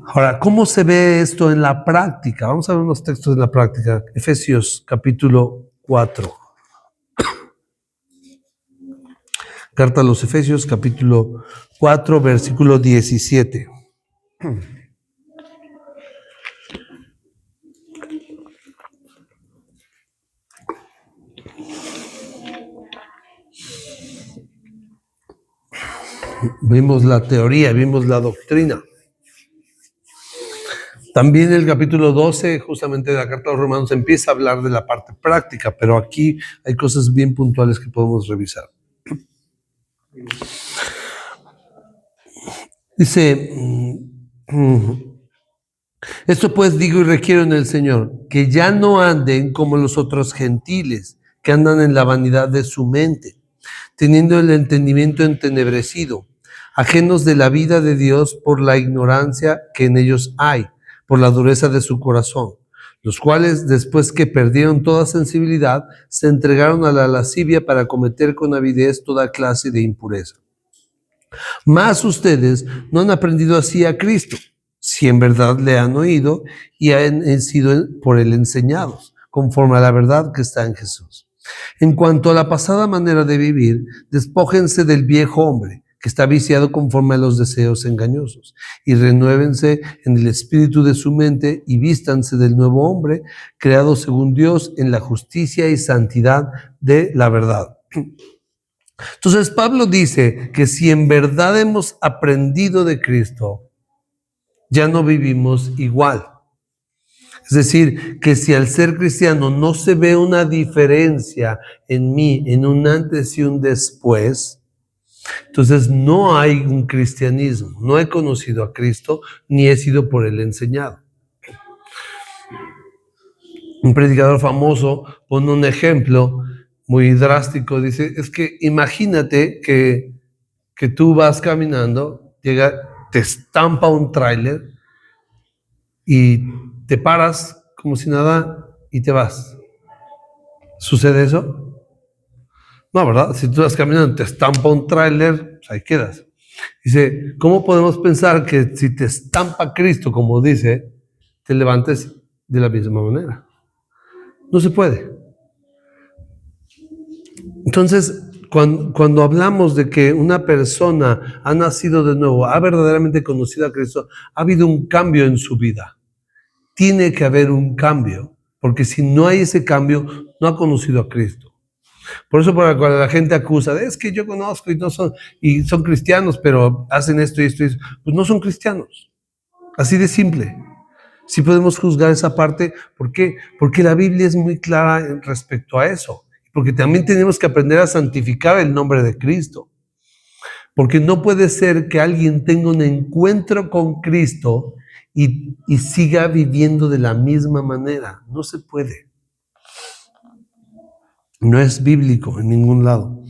Ahora, ¿cómo se ve esto en la práctica? Vamos a ver unos textos en la práctica. Efesios capítulo 4. Carta a los Efesios capítulo 4, versículo 17. Vimos la teoría, vimos la doctrina. También el capítulo 12, justamente de la Carta a los Romanos, empieza a hablar de la parte práctica, pero aquí hay cosas bien puntuales que podemos revisar. Dice, esto pues digo y requiero en el Señor, que ya no anden como los otros gentiles, que andan en la vanidad de su mente, teniendo el entendimiento entenebrecido, ajenos de la vida de Dios por la ignorancia que en ellos hay, por la dureza de su corazón, los cuales, después que perdieron toda sensibilidad, se entregaron a la lascivia para cometer con avidez toda clase de impureza. Mas ustedes no han aprendido así a Cristo, si en verdad le han oído y han sido por él enseñados, conforme a la verdad que está en Jesús. En cuanto a la pasada manera de vivir, despójense del viejo hombre, que está viciado conforme a los deseos engañosos, y renuévense en el espíritu de su mente y vístanse del nuevo hombre, creado según Dios en la justicia y santidad de la verdad. Entonces Pablo dice que si en verdad hemos aprendido de Cristo, ya no vivimos igual. Es decir, que si al ser cristiano no se ve una diferencia en mí, en un antes y un después, entonces no hay un cristianismo. No he conocido a Cristo ni he sido por él enseñado. Un predicador famoso pone un ejemplo muy drástico. Dice, es que imagínate que tú vas caminando, te estampa un tráiler y te paras como si nada y te vas. ¿Sucede eso? No, ¿verdad? Si tú vas caminando, te estampa un tráiler, pues ahí quedas. Dice, ¿cómo podemos pensar que si te estampa Cristo, como dice, te levantes de la misma manera? No se puede. Entonces, cuando hablamos de que una persona ha nacido de nuevo, ha verdaderamente conocido a Cristo, ha habido un cambio en su vida. Tiene que haber un cambio, porque si no hay ese cambio, no ha conocido a Cristo. Por eso cuando la gente acusa, es que yo conozco y son cristianos, pero hacen esto y esto y esto, pues no son cristianos. Así de simple. Sí podemos juzgar esa parte. ¿Por qué? Porque la Biblia es muy clara respecto a eso. Porque también tenemos que aprender a santificar el nombre de Cristo. Porque no puede ser que alguien tenga un encuentro con Cristo y siga viviendo de la misma manera. No se puede. No es bíblico en ningún lado.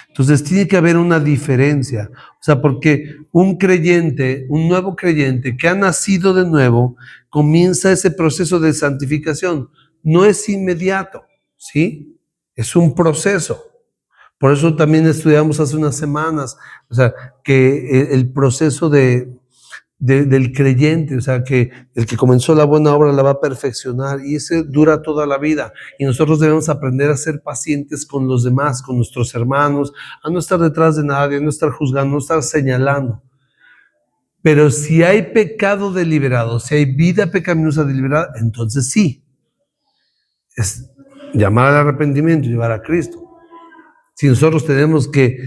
Entonces tiene que haber una diferencia. O sea, porque un creyente, un nuevo creyente que ha nacido de nuevo, comienza ese proceso de santificación. No es inmediato, ¿sí? Es un proceso. Por eso también estudiamos hace unas semanas, o sea, que el proceso del creyente, o sea, que el que comenzó la buena obra la va a perfeccionar y ese dura toda la vida. Y nosotros debemos aprender a ser pacientes con los demás, con nuestros hermanos, a no estar detrás de nadie, a no estar juzgando, no estar señalando. Pero si hay pecado deliberado, si hay vida pecaminosa deliberada, entonces sí, es llamar al arrepentimiento y llevar a Cristo. Si nosotros tenemos que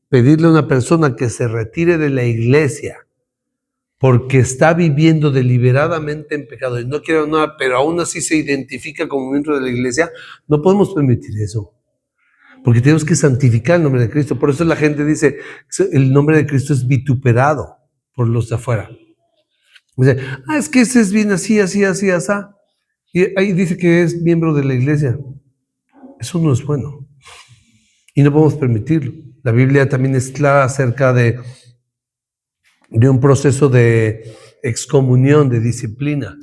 pedirle a una persona que se retire de la iglesia porque está viviendo deliberadamente en pecado y no quiere nada, pero aún así se identifica como miembro de la iglesia, no podemos permitir eso. Porque tenemos que santificar el nombre de Cristo. Por eso la gente dice, el nombre de Cristo es vituperado por los de afuera. Dice, es que ese es bien así, así, así, así. Y ahí dice que es miembro de la iglesia. Eso no es bueno. Y no podemos permitirlo. La Biblia también es clara acerca de un proceso de excomunión, de disciplina.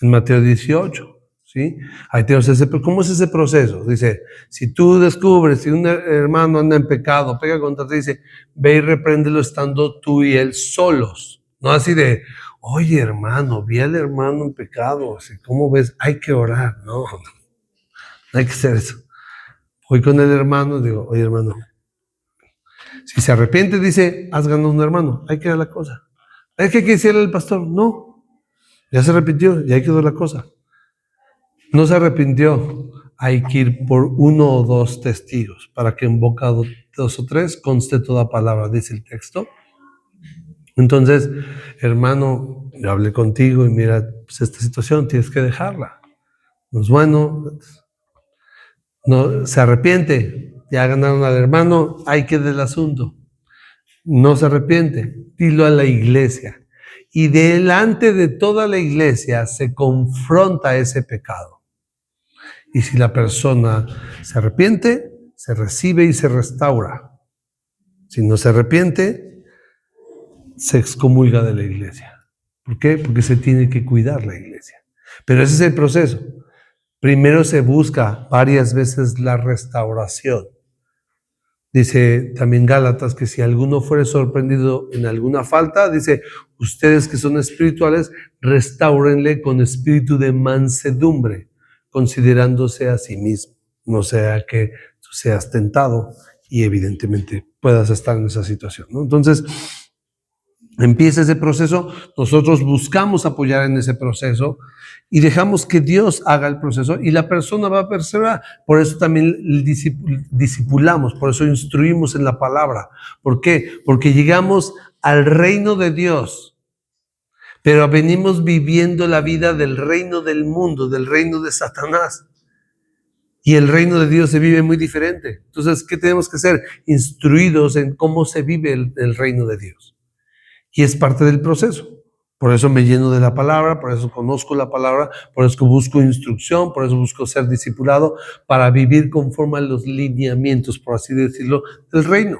En Mateo 18, ¿sí? Ahí tenemos pero ¿cómo es ese proceso? Dice, si tú descubres, si un hermano anda en pecado, pega contra ti, dice, ve y repréndelo estando tú y él solos. No así de, oye hermano, vi al hermano en pecado, así, ¿cómo ves? Hay que orar, no hay que hacer eso. Voy con el hermano y digo, oye hermano, si se arrepiente, dice, has ganado un hermano, ahí queda la cosa. Es que hay que decirle al pastor, no, ya se arrepintió y ahí quedó la cosa. No se arrepintió, hay que ir por 1 o 2 testigos para que en boca de 2 o 3 conste toda palabra, dice el texto. Entonces, hermano, yo hablé contigo y mira, pues esta situación tienes que dejarla. No es bueno, no se arrepiente, ya ganaron al hermano, ahí queda el asunto. No se arrepiente, dilo a la iglesia. Y delante de toda la iglesia se confronta ese pecado. Y si la persona se arrepiente, se recibe y se restaura. Si no se arrepiente, se excomulga de la iglesia. ¿Por qué? Porque se tiene que cuidar la iglesia. Pero ese es el proceso. Primero se busca varias veces la restauración. Dice también Gálatas que si alguno fuere sorprendido en alguna falta, dice, ustedes que son espirituales, restáurenle con espíritu de mansedumbre, considerándose a sí mismo. No sea que tú seas tentado y evidentemente puedas estar en esa situación, ¿no? Entonces, empieza ese proceso, nosotros buscamos apoyar en ese proceso y dejamos que Dios haga el proceso y la persona va a perseverar. Por eso también discipulamos, por eso instruimos en la palabra. ¿Por qué? Porque llegamos al reino de Dios, pero venimos viviendo la vida del reino del mundo, del reino de Satanás. Y el reino de Dios se vive muy diferente. Entonces, ¿qué tenemos que hacer? Instruidos en cómo se vive el reino de Dios. Y es parte del proceso. Por eso me lleno de la palabra, por eso conozco la palabra, por eso busco instrucción, por eso busco ser discipulado, para vivir conforme a los lineamientos, por así decirlo, del reino.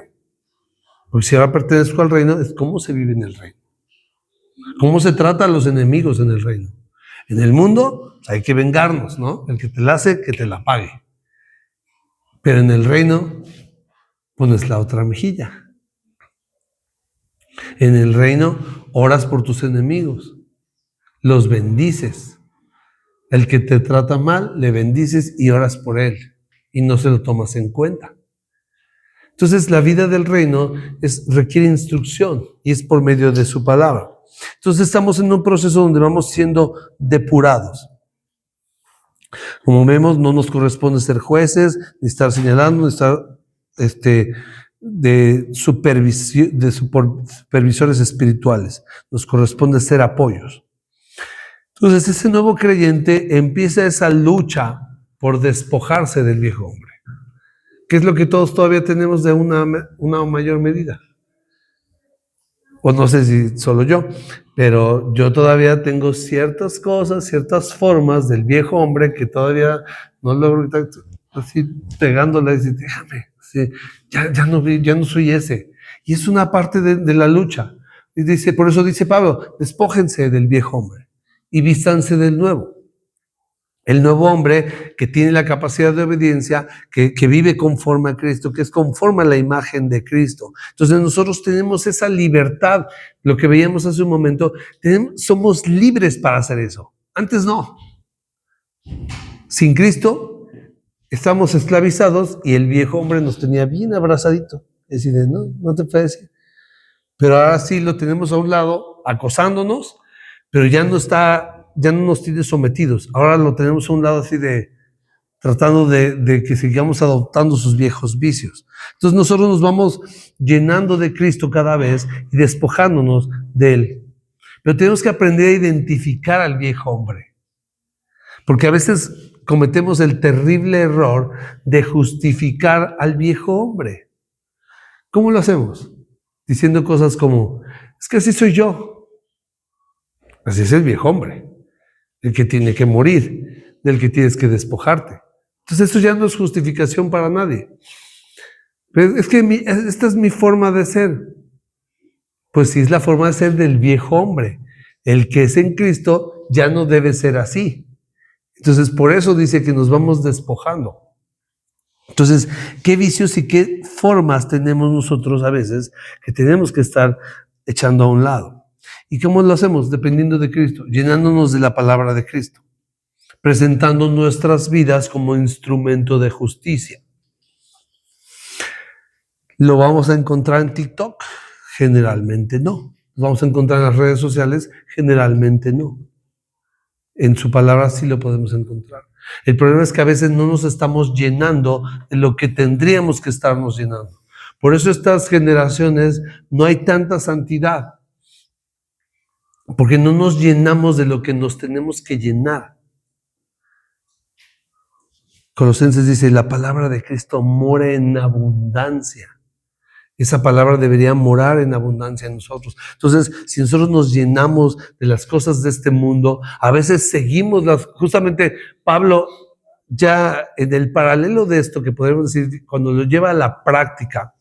Porque si ahora pertenezco al reino, es cómo se vive en el reino. Cómo se trata a los enemigos en el reino. En el mundo hay que vengarnos, ¿no? El que te la hace, que te la pague. Pero en el reino pones la otra mejilla. En el reino oras por tus enemigos, los bendices. El que te trata mal, le bendices y oras por él y no se lo tomas en cuenta. Entonces la vida del reino requiere instrucción y es por medio de su palabra. Entonces estamos en un proceso donde vamos siendo depurados. Como vemos, no nos corresponde ser jueces, ni estar señalando, ni estar de supervisores espirituales. Nos corresponde ser apoyos. Entonces ese nuevo creyente empieza esa lucha por despojarse del viejo hombre, que es lo que todos todavía tenemos de una mayor medida. O no sé si solo yo, pero yo todavía tengo ciertas cosas, ciertas formas del viejo hombre que todavía no logro, así pegándole y decir, déjame, así, ya no soy ese. Y es una parte de la lucha. Y dice, por eso dice Pablo, despójense del viejo hombre y vístanse del nuevo. El nuevo hombre que tiene la capacidad de obediencia, que vive conforme a Cristo, que es conforme a la imagen de Cristo. Entonces nosotros tenemos esa libertad, lo que veíamos hace un momento, somos libres para hacer eso. Antes no. Sin Cristo estamos esclavizados y el viejo hombre nos tenía bien abrazadito. Es decir, no te puedes decir. Pero ahora sí lo tenemos a un lado, acosándonos, pero ya no nos tiene sometidos. Ahora lo tenemos a un lado así tratando de que sigamos adoptando sus viejos vicios. Entonces nosotros nos vamos llenando de Cristo cada vez y despojándonos de Él. Pero tenemos que aprender a identificar al viejo hombre. Porque a veces cometemos el terrible error de justificar al viejo hombre. ¿Cómo lo hacemos? Diciendo cosas como, es que así soy yo. Así es el viejo hombre, el que tiene que morir, del que tienes que despojarte. Entonces esto ya no es justificación para nadie. Pero es que esta es mi forma de ser. Pues sí, es la forma de ser del viejo hombre. El que es en Cristo ya no debe ser así. Entonces por eso dice que nos vamos despojando. Entonces, ¿qué vicios y qué formas tenemos nosotros a veces que tenemos que estar echando a un lado? ¿Y cómo lo hacemos? Dependiendo de Cristo, llenándonos de la palabra de Cristo, presentando nuestras vidas como instrumento de justicia. ¿Lo vamos a encontrar en TikTok? Generalmente no. ¿Lo vamos a encontrar en las redes sociales? Generalmente no. En su palabra sí lo podemos encontrar. El problema es que a veces no nos estamos llenando de lo que tendríamos que estarnos llenando. Por eso estas generaciones no hay tanta santidad, porque no nos llenamos de lo que nos tenemos que llenar. Colosenses dice, la palabra de Cristo mora en abundancia. Esa palabra debería morar en abundancia en nosotros. Entonces, si nosotros nos llenamos de las cosas de este mundo, a veces seguimos justamente Pablo, ya en el paralelo de esto, que podemos decir, cuando lo lleva a la práctica,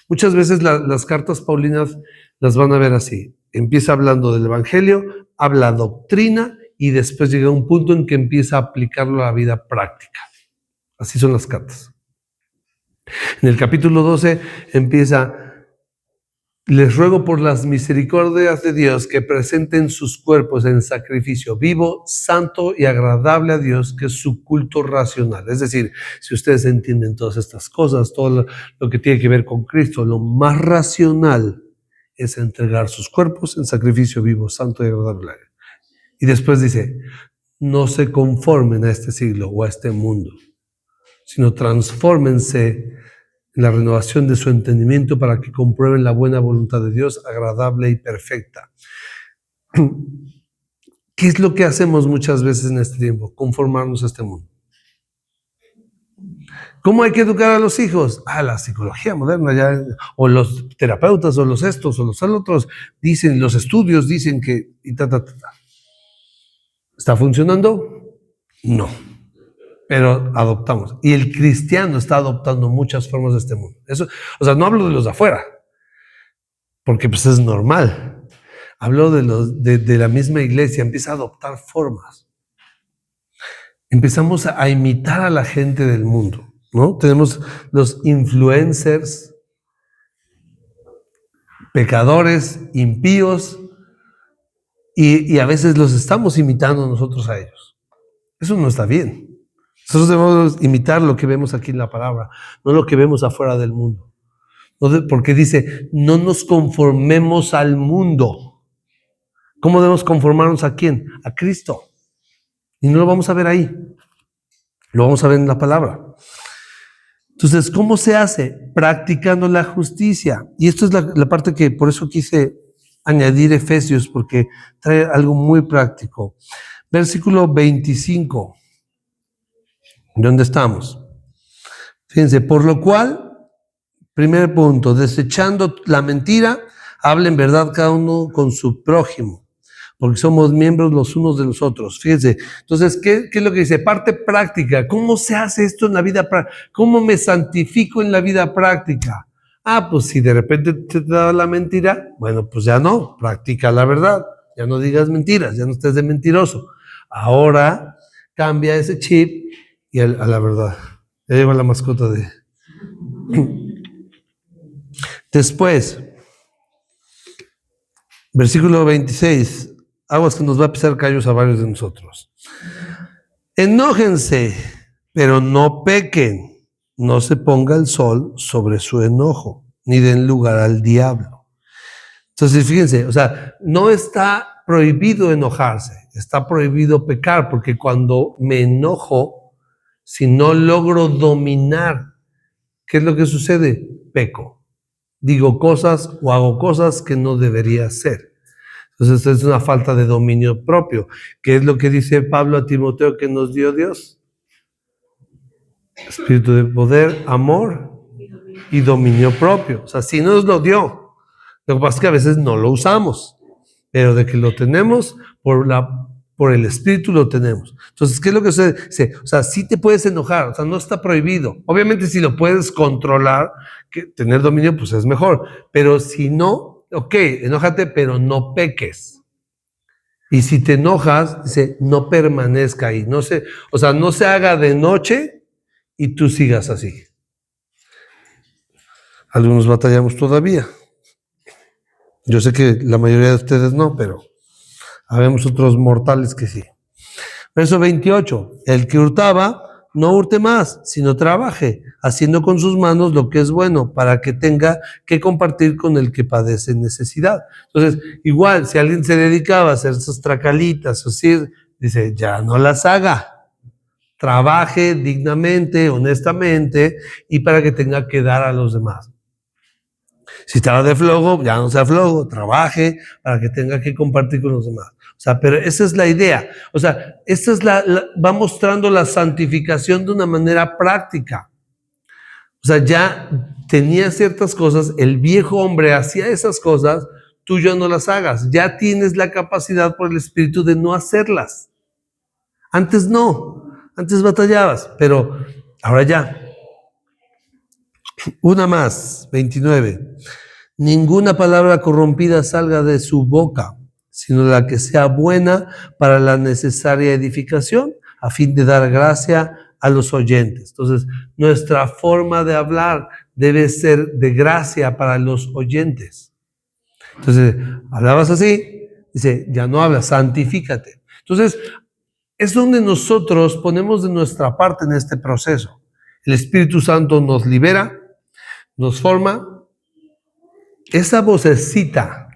muchas veces las cartas paulinas las van a ver así. Empieza hablando del evangelio, habla doctrina y después llega a un punto en que empieza a aplicarlo a la vida práctica. Así son las cartas. En el capítulo 12 empieza, les ruego por las misericordias de Dios que presenten sus cuerpos en sacrificio vivo, santo y agradable a Dios, que es su culto racional. Es decir, si ustedes entienden todas estas cosas, todo lo que tiene que ver con Cristo, lo más racional es entregar sus cuerpos en sacrificio vivo, santo y agradable a Él. Y después dice, no se conformen a este siglo o a este mundo, sino transfórmense en la renovación de su entendimiento para que comprueben la buena voluntad de Dios, agradable y perfecta. ¿Qué es lo que hacemos muchas veces en este tiempo? Conformarnos a este mundo. ¿Cómo hay que educar a los hijos? La psicología moderna, ya, o los terapeutas, o los estos, o los otros, dicen, los estudios dicen que... ¿Está funcionando? No. Pero adoptamos. Y el cristiano está adoptando muchas formas de este mundo. Eso, o sea, no hablo de los de afuera, porque pues es normal. Hablo de la misma iglesia, empieza a adoptar formas. Empezamos a imitar a la gente del mundo, ¿no? Tenemos los influencers, pecadores, impíos, y a veces los estamos imitando nosotros a ellos. Eso no está bien. Nosotros debemos imitar lo que vemos aquí en la palabra, no lo que vemos afuera del mundo. Porque dice, no nos conformemos al mundo. ¿Cómo debemos conformarnos a quién? A Cristo. Y no lo vamos a ver ahí. Lo vamos a ver en la palabra. Entonces, ¿cómo se hace? Practicando la justicia. Y esto es la parte que por eso quise añadir Efesios, porque trae algo muy práctico. Versículo 25. ¿Dónde estamos? Fíjense, por lo cual, primer punto, desechando la mentira, hablen verdad cada uno con su prójimo, porque somos miembros los unos de los otros. Fíjense, entonces, ¿qué es lo que dice? Parte práctica. ¿Cómo se hace esto en la vida práctica? ¿Cómo me santifico en la vida práctica? Pues si de repente te da la mentira, bueno, pues ya no, practica la verdad. Ya no digas mentiras, ya no estés de mentiroso. Ahora cambia ese chip y a la verdad. Ya llegó la mascota de... Después, versículo 26, aguas que nos va a pisar callos a varios de nosotros. Enójense, pero no pequen. No se ponga el sol sobre su enojo, ni den lugar al diablo. Entonces, fíjense, o sea, no está prohibido enojarse, está prohibido pecar, porque cuando me enojo, si no logro dominar, ¿qué es lo que sucede? Peco. Digo cosas o hago cosas que no debería hacer. Entonces es una falta de dominio propio. ¿Qué es lo que dice Pablo a Timoteo que nos dio Dios? Espíritu de poder, amor y dominio propio. O sea, sí nos lo dio. Lo que pasa es que a veces no lo usamos, pero de que lo tenemos, por el Espíritu lo tenemos. Entonces, ¿qué es lo que se dice? O sea, sí te puedes enojar, o sea, no está prohibido. Obviamente, si lo puedes controlar, que tener dominio, pues es mejor. Pero si no, ok, enójate, pero no peques. Y si te enojas, dice, no permanezca ahí. No se haga de noche y tú sigas así. Algunos batallamos todavía. Yo sé que la mayoría de ustedes no, pero habemos otros mortales que sí. Verso 28. El que hurtaba, no hurte más, sino trabaje, haciendo con sus manos lo que es bueno, para que tenga que compartir con el que padece necesidad. Entonces, igual, si alguien se dedicaba a hacer esas tracalitas, así, dice, ya no las haga. Trabaje dignamente, honestamente, y para que tenga que dar a los demás. Si estaba de flojo, ya no sea flojo, trabaje para que tenga que compartir con los demás. O sea, pero esa es la idea. O sea, esta es va mostrando la santificación de una manera práctica. O sea, ya tenía ciertas cosas, el viejo hombre hacía esas cosas, tú ya no las hagas. Ya tienes la capacidad por el Espíritu de no hacerlas. Antes no, antes batallabas, pero ahora ya. Una más, 29. Ninguna palabra corrompida salga de su boca, sino la que sea buena para la necesaria edificación, a fin de dar gracia a los oyentes. Entonces, nuestra forma de hablar debe ser de gracia para los oyentes. Entonces, hablabas así, dice, ya no hablas, santifícate. Entonces, es donde nosotros ponemos de nuestra parte en este proceso. El Espíritu Santo nos libera, nos forma. Esa vocecita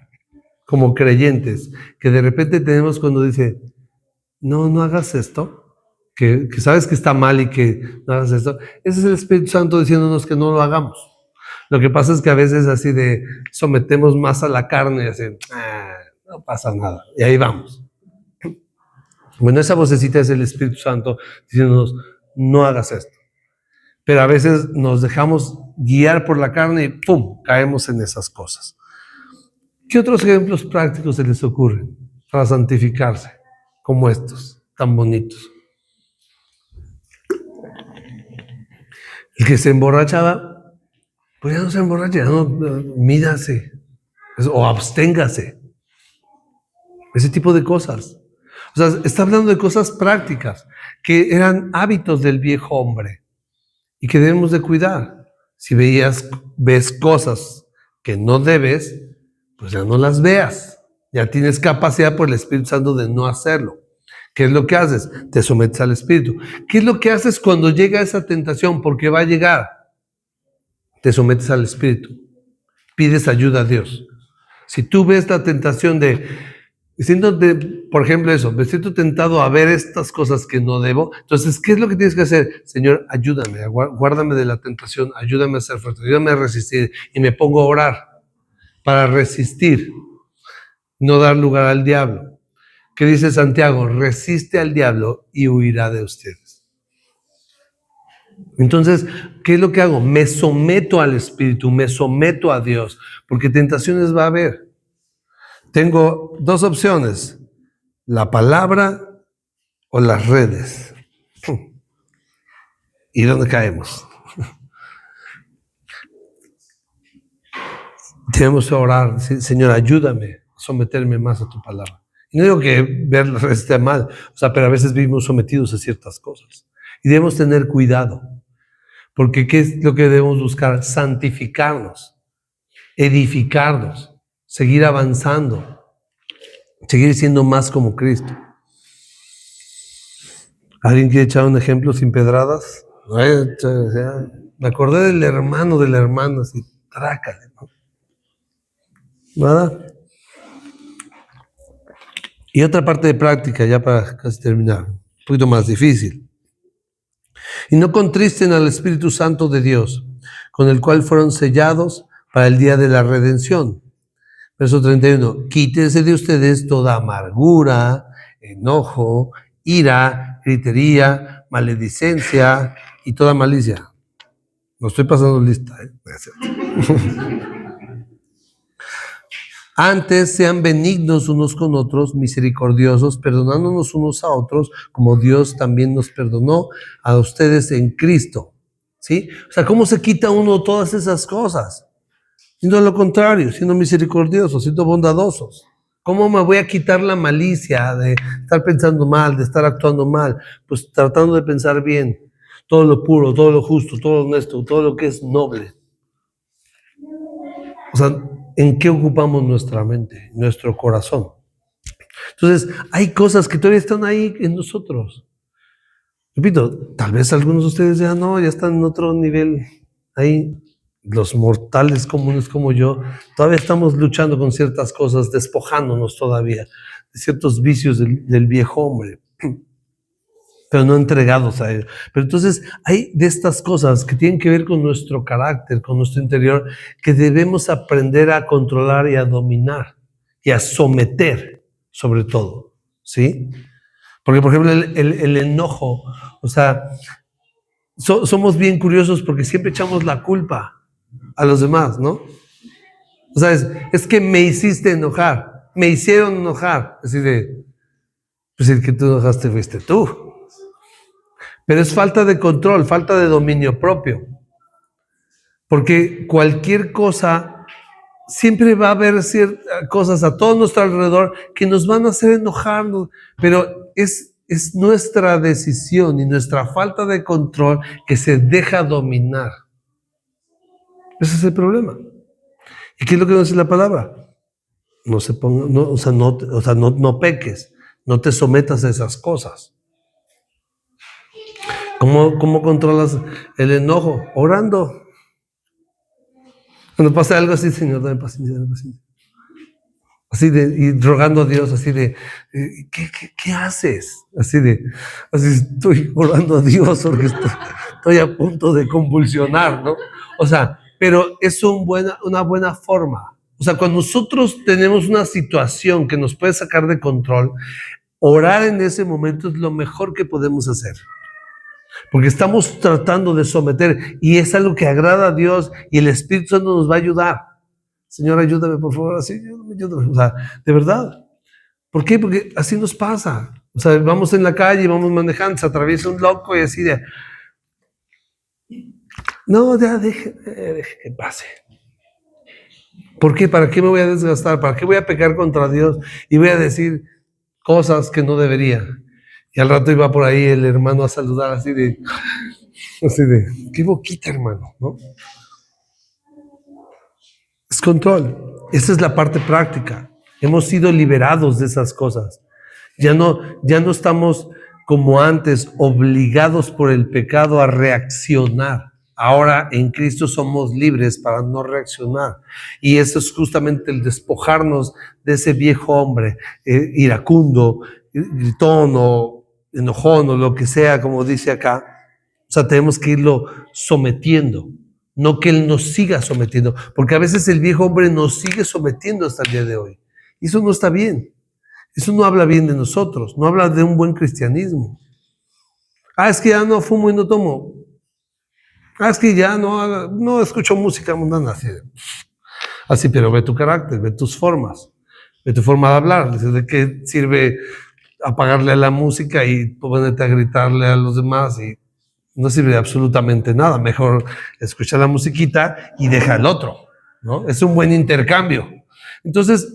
como creyentes que de repente tenemos cuando dice, no hagas esto, que sabes que está mal y que no hagas esto, ese es el Espíritu Santo diciéndonos que no lo hagamos. Lo que pasa es que a veces así de sometemos más a la carne y así, no pasa nada, y ahí vamos. Bueno, esa vocecita es el Espíritu Santo diciéndonos, no hagas esto. Pero a veces nos dejamos guiar por la carne y ¡pum!, caemos en esas cosas. ¿Qué otros ejemplos prácticos se les ocurren para santificarse como estos, tan bonitos? El que se emborrachaba, pues ya no se emborracha, ya no, mídase o absténgase. Ese tipo de cosas. O sea, está hablando de cosas prácticas que eran hábitos del viejo hombre y que debemos de cuidar. Si ves cosas que no debes, pues ya no las veas. Ya tienes capacidad por el Espíritu Santo de no hacerlo. ¿Qué es lo que haces? Te sometes al Espíritu. ¿Qué es lo que haces cuando llega esa tentación? Porque va a llegar. Te sometes al Espíritu. Pides ayuda a Dios. Si tú ves la tentación por ejemplo eso, me siento tentado a ver estas cosas que no debo, entonces, ¿qué es lo que tienes que hacer? Señor, ayúdame, guárdame de la tentación, ayúdame a ser fuerte, ayúdame a resistir, y me pongo a orar para resistir, no dar lugar al diablo. ¿Qué dice Santiago? Resiste al diablo y huirá de ustedes. Entonces, ¿qué es lo que hago? Me someto al Espíritu, me someto a Dios, porque tentaciones va a haber. Tengo dos opciones, la palabra o las redes. ¿Y dónde caemos? Tenemos que orar, Señor, ayúdame a someterme más a tu palabra. Y no digo que ver las redes esté mal, pero a veces vivimos sometidos a ciertas cosas. Y debemos tener cuidado, porque ¿qué es lo que debemos buscar? Santificarnos, edificarnos, seguir avanzando, seguir siendo más como Cristo. ¿Alguien quiere echar un ejemplo sin pedradas? Me acordé del hermano de la hermana, así, trácale, ¿no? ¿Nada? Y otra parte de práctica, ya para casi terminar, un poquito más difícil. Y no contristen al Espíritu Santo de Dios, con el cual fueron sellados para el día de la redención. Verso 31, quítense de ustedes toda amargura, enojo, ira, gritería, maledicencia, y toda malicia. No estoy pasando lista, ¿eh? No es cierto. Antes sean benignos unos con otros, misericordiosos, perdonándonos unos a otros, como Dios también nos perdonó a ustedes en Cristo. ¿Sí? O sea, ¿cómo se quita uno todas esas cosas? Siendo lo contrario, siendo misericordiosos, siendo bondadosos. ¿Cómo me voy a quitar la malicia de estar pensando mal, de estar actuando mal? Pues tratando de pensar bien, todo lo puro, todo lo justo, todo lo honesto, todo lo que es noble. O sea, ¿en qué ocupamos nuestra mente, nuestro corazón? Entonces, hay cosas que todavía están ahí en nosotros. Repito, tal vez algunos de ustedes ya no, ya están en otro nivel ahí. Los mortales comunes como yo, todavía estamos luchando con ciertas cosas, despojándonos todavía de ciertos vicios del viejo hombre, pero no entregados a él. Pero entonces hay de estas cosas que tienen que ver con nuestro carácter, con nuestro interior, que debemos aprender a controlar y a dominar y a someter, sobre todo, ¿sí? Porque, por ejemplo, el enojo, o sea, somos bien curiosos porque siempre echamos la culpa a los demás, ¿no? O sea, es que me hiciste enojar, me hicieron enojar. Así de, pues el que tú enojaste fuiste tú. Pero es falta de control, falta de dominio propio. Porque cualquier cosa, siempre va a haber ciertas cosas a todo nuestro alrededor que nos van a hacer enojarnos, pero es nuestra decisión y nuestra falta de control que se deja dominar. Ese es el problema. ¿Y qué es lo que nos dice la palabra? No se ponga, no peques, no te sometas a esas cosas. ¿Cómo controlas el enojo? Orando. Cuando pasa algo así, Señor, dame paciencia, dame paciencia. Así y rogando a Dios, así de, ¿qué haces? Así estoy orando a Dios porque estoy a punto de convulsionar, ¿no? O sea, pero es una buena forma. O sea, cuando nosotros tenemos una situación que nos puede sacar de control, orar en ese momento es lo mejor que podemos hacer. Porque estamos tratando de someter y es algo que agrada a Dios y el Espíritu Santo nos va a ayudar. Señor, ayúdame, por favor, así, ayúdame. O sea, de verdad. ¿Por qué? Porque así nos pasa. O sea, vamos en la calle, vamos manejando, se atraviesa un loco y así de... No, ya deje que pase. ¿Por qué? ¿Para qué me voy a desgastar? ¿Para qué voy a pecar contra Dios? Y voy a decir cosas que no debería. Y al rato iba por ahí el hermano a saludar así de, qué boquita, hermano, ¿no? Es control. Esa es la parte práctica. Hemos sido liberados de esas cosas. Ya no estamos como antes obligados por el pecado a reaccionar. Ahora en Cristo somos libres para no reaccionar. Y eso es justamente el despojarnos de ese viejo hombre iracundo, gritón o enojón o lo que sea, como dice acá. O sea, tenemos que irlo sometiendo. No que Él nos siga sometiendo, porque a veces el viejo hombre nos sigue sometiendo hasta el día de hoy. Y eso no está bien. Eso no habla bien de nosotros, no habla de un buen cristianismo. Es que ya no fumo y no tomo. Es que ya no escucho música mundana. Así, pero ve tu carácter, ve tus formas, ve tu forma de hablar. ¿De qué sirve apagarle a la música y ponerte a gritarle a los demás? Y no sirve de absolutamente nada. Mejor escucha la musiquita y deja el otro, ¿no? Es un buen intercambio. Entonces,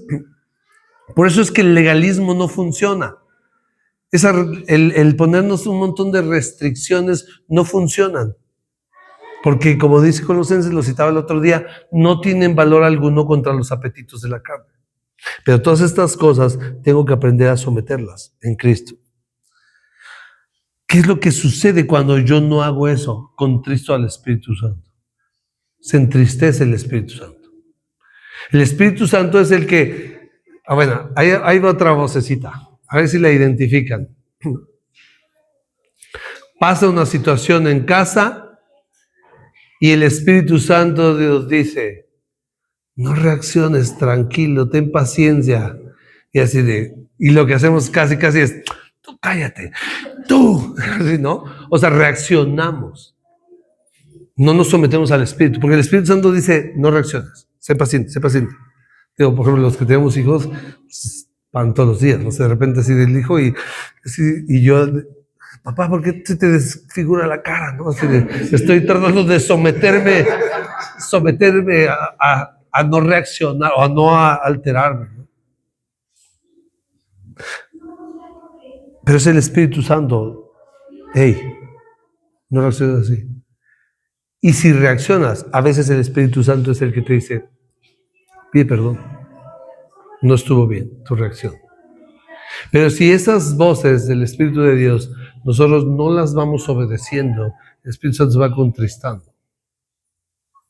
por eso es que el legalismo no funciona. El ponernos un montón de restricciones no funcionan. Porque, como dice Colosenses, lo citaba el otro día, no tienen valor alguno contra los apetitos de la carne. Pero todas estas cosas tengo que aprender a someterlas en Cristo. ¿Qué es lo que sucede cuando yo no hago eso? Contristo al Espíritu Santo. Se entristece el Espíritu Santo. El Espíritu Santo es el que... bueno, ahí va otra vocecita. A ver si la identifican. Pasa una situación en casa y el Espíritu Santo de Dios dice, no reacciones, tranquilo, ten paciencia. Y lo que hacemos casi es, tú cállate, tú, ¿sí, no? O sea, reaccionamos. no nos sometemos al Espíritu, porque el Espíritu Santo dice, no reacciones, sé paciente, sé paciente. Digo, por ejemplo, los que tenemos hijos, pues, van todos los días, no sé, de repente así del hijo y yo, papá, ¿por qué se te desfigura la cara? ¿No? Así estoy tratando de someterme a no reaccionar o a no alterarme, ¿no? Pero es el Espíritu Santo. Hey, no reacciones así. Y si reaccionas, a veces el Espíritu Santo es el que te dice, pide perdón, no estuvo bien tu reacción. Pero si esas voces del Espíritu de Dios nosotros no las vamos obedeciendo, el Espíritu Santo se va contristando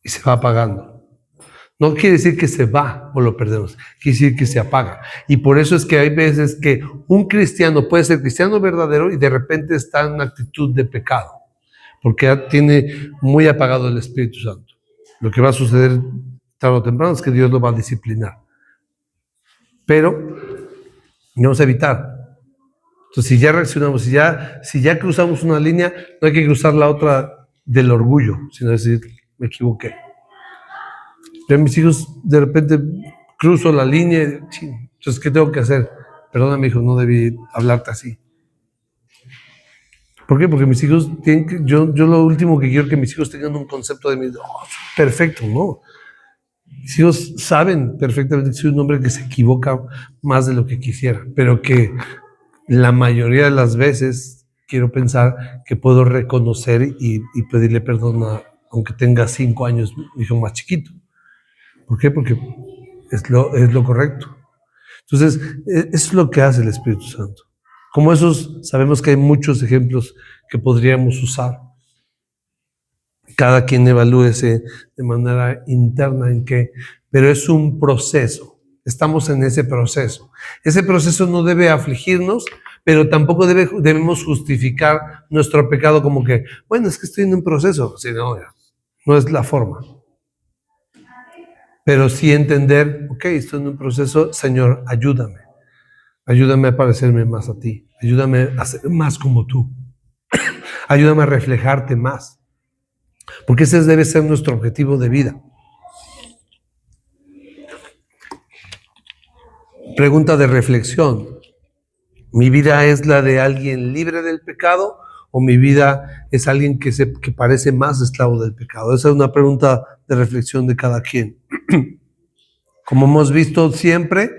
y se va apagando. No quiere decir que se va o lo perdemos, quiere decir que se apaga. Y por eso es que hay veces que un cristiano puede ser cristiano verdadero y de repente está en una actitud de pecado, porque tiene muy apagado el Espíritu Santo. Lo que va a suceder tarde o temprano es que Dios lo va a disciplinar. Pero vamos a evitar. Entonces, si ya reaccionamos, si ya cruzamos una línea, no hay que cruzar la otra del orgullo, sino decir, me equivoqué. Yo a mis hijos de repente cruzo la línea, entonces, ¿qué tengo que hacer? Perdóname, hijo, no debí hablarte así. ¿Por qué? Porque mis hijos tienen que, yo lo último que quiero es que mis hijos tengan un concepto de mí, perfecto, ¿no? Mis hijos saben perfectamente que soy un hombre que se equivoca más de lo que quisiera, pero que la mayoría de las veces quiero pensar que puedo reconocer y pedirle perdón aunque tenga 5 años, mi hijo más chiquito. ¿Por qué? Porque es lo correcto. Entonces, eso es lo que hace el Espíritu Santo. Como esos, sabemos que hay muchos ejemplos que podríamos usar. Cada quien evalúese de manera interna en qué, pero es un proceso. Estamos en ese proceso. Ese proceso no debe afligirnos, pero tampoco debemos justificar nuestro pecado como que, bueno, es que estoy en un proceso. Sí, no es la forma. Pero sí entender, ok, estoy en un proceso, Señor, ayúdame. Ayúdame a parecerme más a ti. Ayúdame a ser más como tú. Ayúdame a reflejarte más. Porque ese debe ser nuestro objetivo de vida. Pregunta de reflexión. ¿Mi vida es la de alguien libre del pecado o mi vida es alguien que parece más esclavo del pecado? Esa es una pregunta de reflexión de cada quien. Como hemos visto siempre,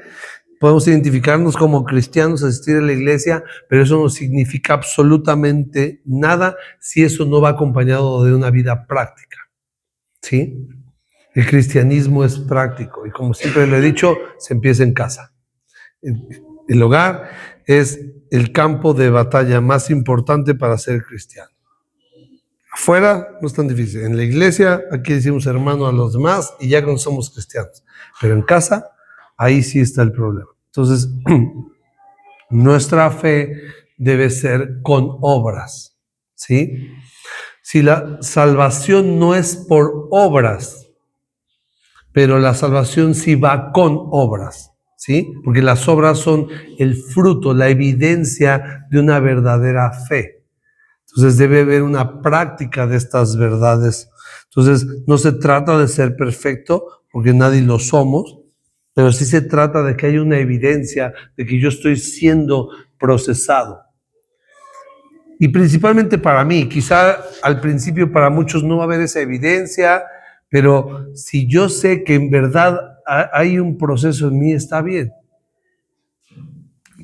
podemos identificarnos como cristianos, asistir a la iglesia, pero eso no significa absolutamente nada si eso no va acompañado de una vida práctica. ¿Sí? El cristianismo es práctico y como siempre lo he dicho, se empieza en casa. El hogar es el campo de batalla más importante para ser cristiano. Afuera no es tan difícil. En la iglesia, aquí decimos hermano a los demás y ya no somos cristianos. Pero en casa, ahí sí está el problema. Entonces, nuestra fe debe ser con obras, ¿sí? Si la salvación no es por obras, pero la salvación sí va con obras, ¿sí? Porque las obras son el fruto, la evidencia de una verdadera fe. Entonces debe haber una práctica de estas verdades. Entonces no se trata de ser perfecto, porque nadie lo somos, pero sí se trata de que haya una evidencia de que yo estoy siendo procesado. Y principalmente para mí, quizá al principio para muchos no va a haber esa evidencia, pero si yo sé que en verdad hay un proceso en mí, está bien.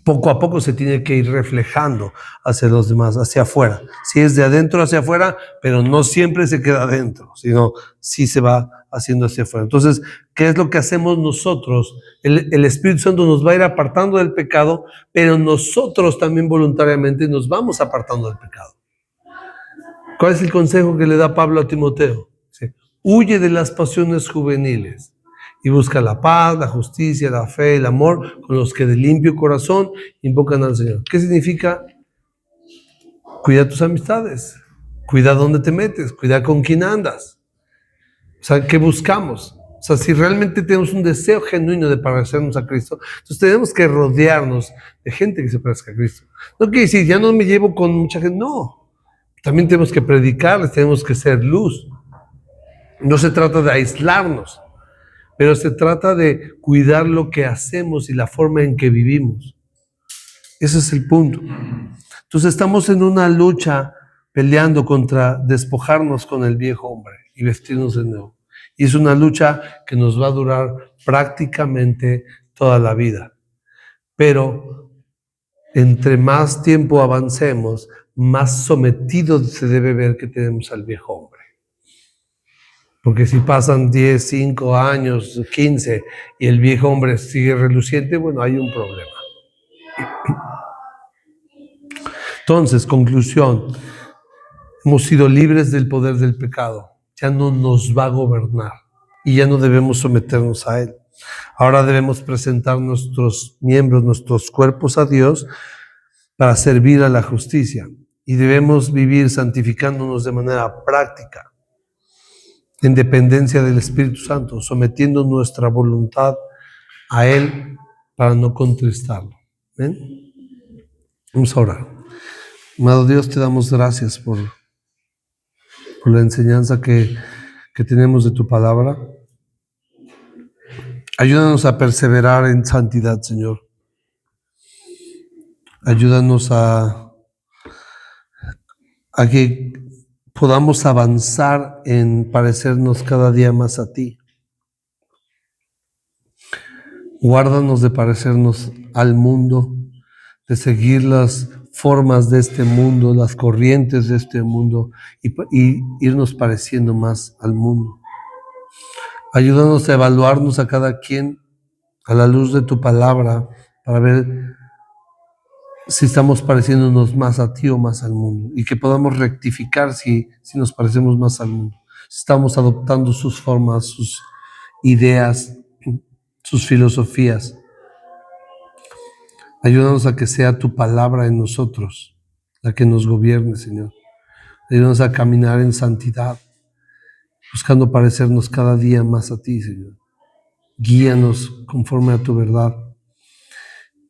Poco a poco se tiene que ir reflejando hacia los demás, hacia afuera. Si es de adentro hacia afuera, pero no siempre se queda adentro, sino sí se va haciendo hacia afuera. Entonces, ¿qué es lo que hacemos nosotros? El Espíritu Santo nos va a ir apartando del pecado, pero nosotros también voluntariamente nos vamos apartando del pecado. ¿Cuál es el consejo que le da Pablo a Timoteo? Dice, huye de las pasiones juveniles y busca la paz, la justicia, la fe, el amor con los que de limpio corazón invocan al Señor. ¿Qué significa? Cuida tus amistades, cuida dónde te metes, cuida con quién andas. O sea, ¿qué buscamos? O sea, si realmente tenemos un deseo genuino de parecernos a Cristo, entonces tenemos que rodearnos de gente que se parezca a Cristo. No quiere decir, ya no me llevo con mucha gente, no. También tenemos que predicarles, tenemos que ser luz. No se trata de aislarnos, pero se trata de cuidar lo que hacemos y la forma en que vivimos. Ese es el punto. Entonces estamos en una lucha peleando contra despojarnos con el viejo hombre y vestirnos de nuevo. Y es una lucha que nos va a durar prácticamente toda la vida. Pero entre más tiempo avancemos, más sometido se debe ver que tenemos al viejo hombre. Porque si pasan 10, 5 años, 15 y el viejo hombre sigue reluciente, bueno, hay un problema. Entonces, conclusión, hemos sido libres del poder del pecado. Ya no nos va a gobernar y ya no debemos someternos a él. Ahora debemos presentar nuestros miembros, nuestros cuerpos a Dios para servir a la justicia. Y debemos vivir santificándonos de manera práctica, en dependencia del Espíritu Santo, sometiendo nuestra voluntad a Él para no contristarlo. ¿Ven? Vamos a orar. Amado Dios, te damos gracias por la enseñanza que tenemos de tu palabra. Ayúdanos a perseverar en santidad, Señor. Ayúdanos a que podamos avanzar en parecernos cada día más a ti. Guárdanos de parecernos al mundo, de seguir las formas de este mundo, las corrientes de este mundo y irnos pareciendo más al mundo. Ayúdanos a evaluarnos a cada quien a la luz de tu palabra para ver si estamos pareciéndonos más a ti o más al mundo y que podamos rectificar si nos parecemos más al mundo. Si estamos adoptando sus formas, sus ideas, sus filosofías. Ayúdanos a que sea tu palabra en nosotros la que nos gobierne, Señor. Ayúdanos a caminar en santidad, buscando parecernos cada día más a ti, Señor. Guíanos conforme a tu verdad.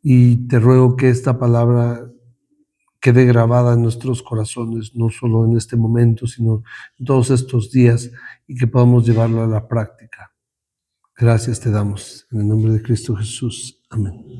Y te ruego que esta palabra quede grabada en nuestros corazones, no solo en este momento, sino en todos estos días, y que podamos llevarlo a la práctica. Gracias te damos. En el nombre de Cristo Jesús. Amén.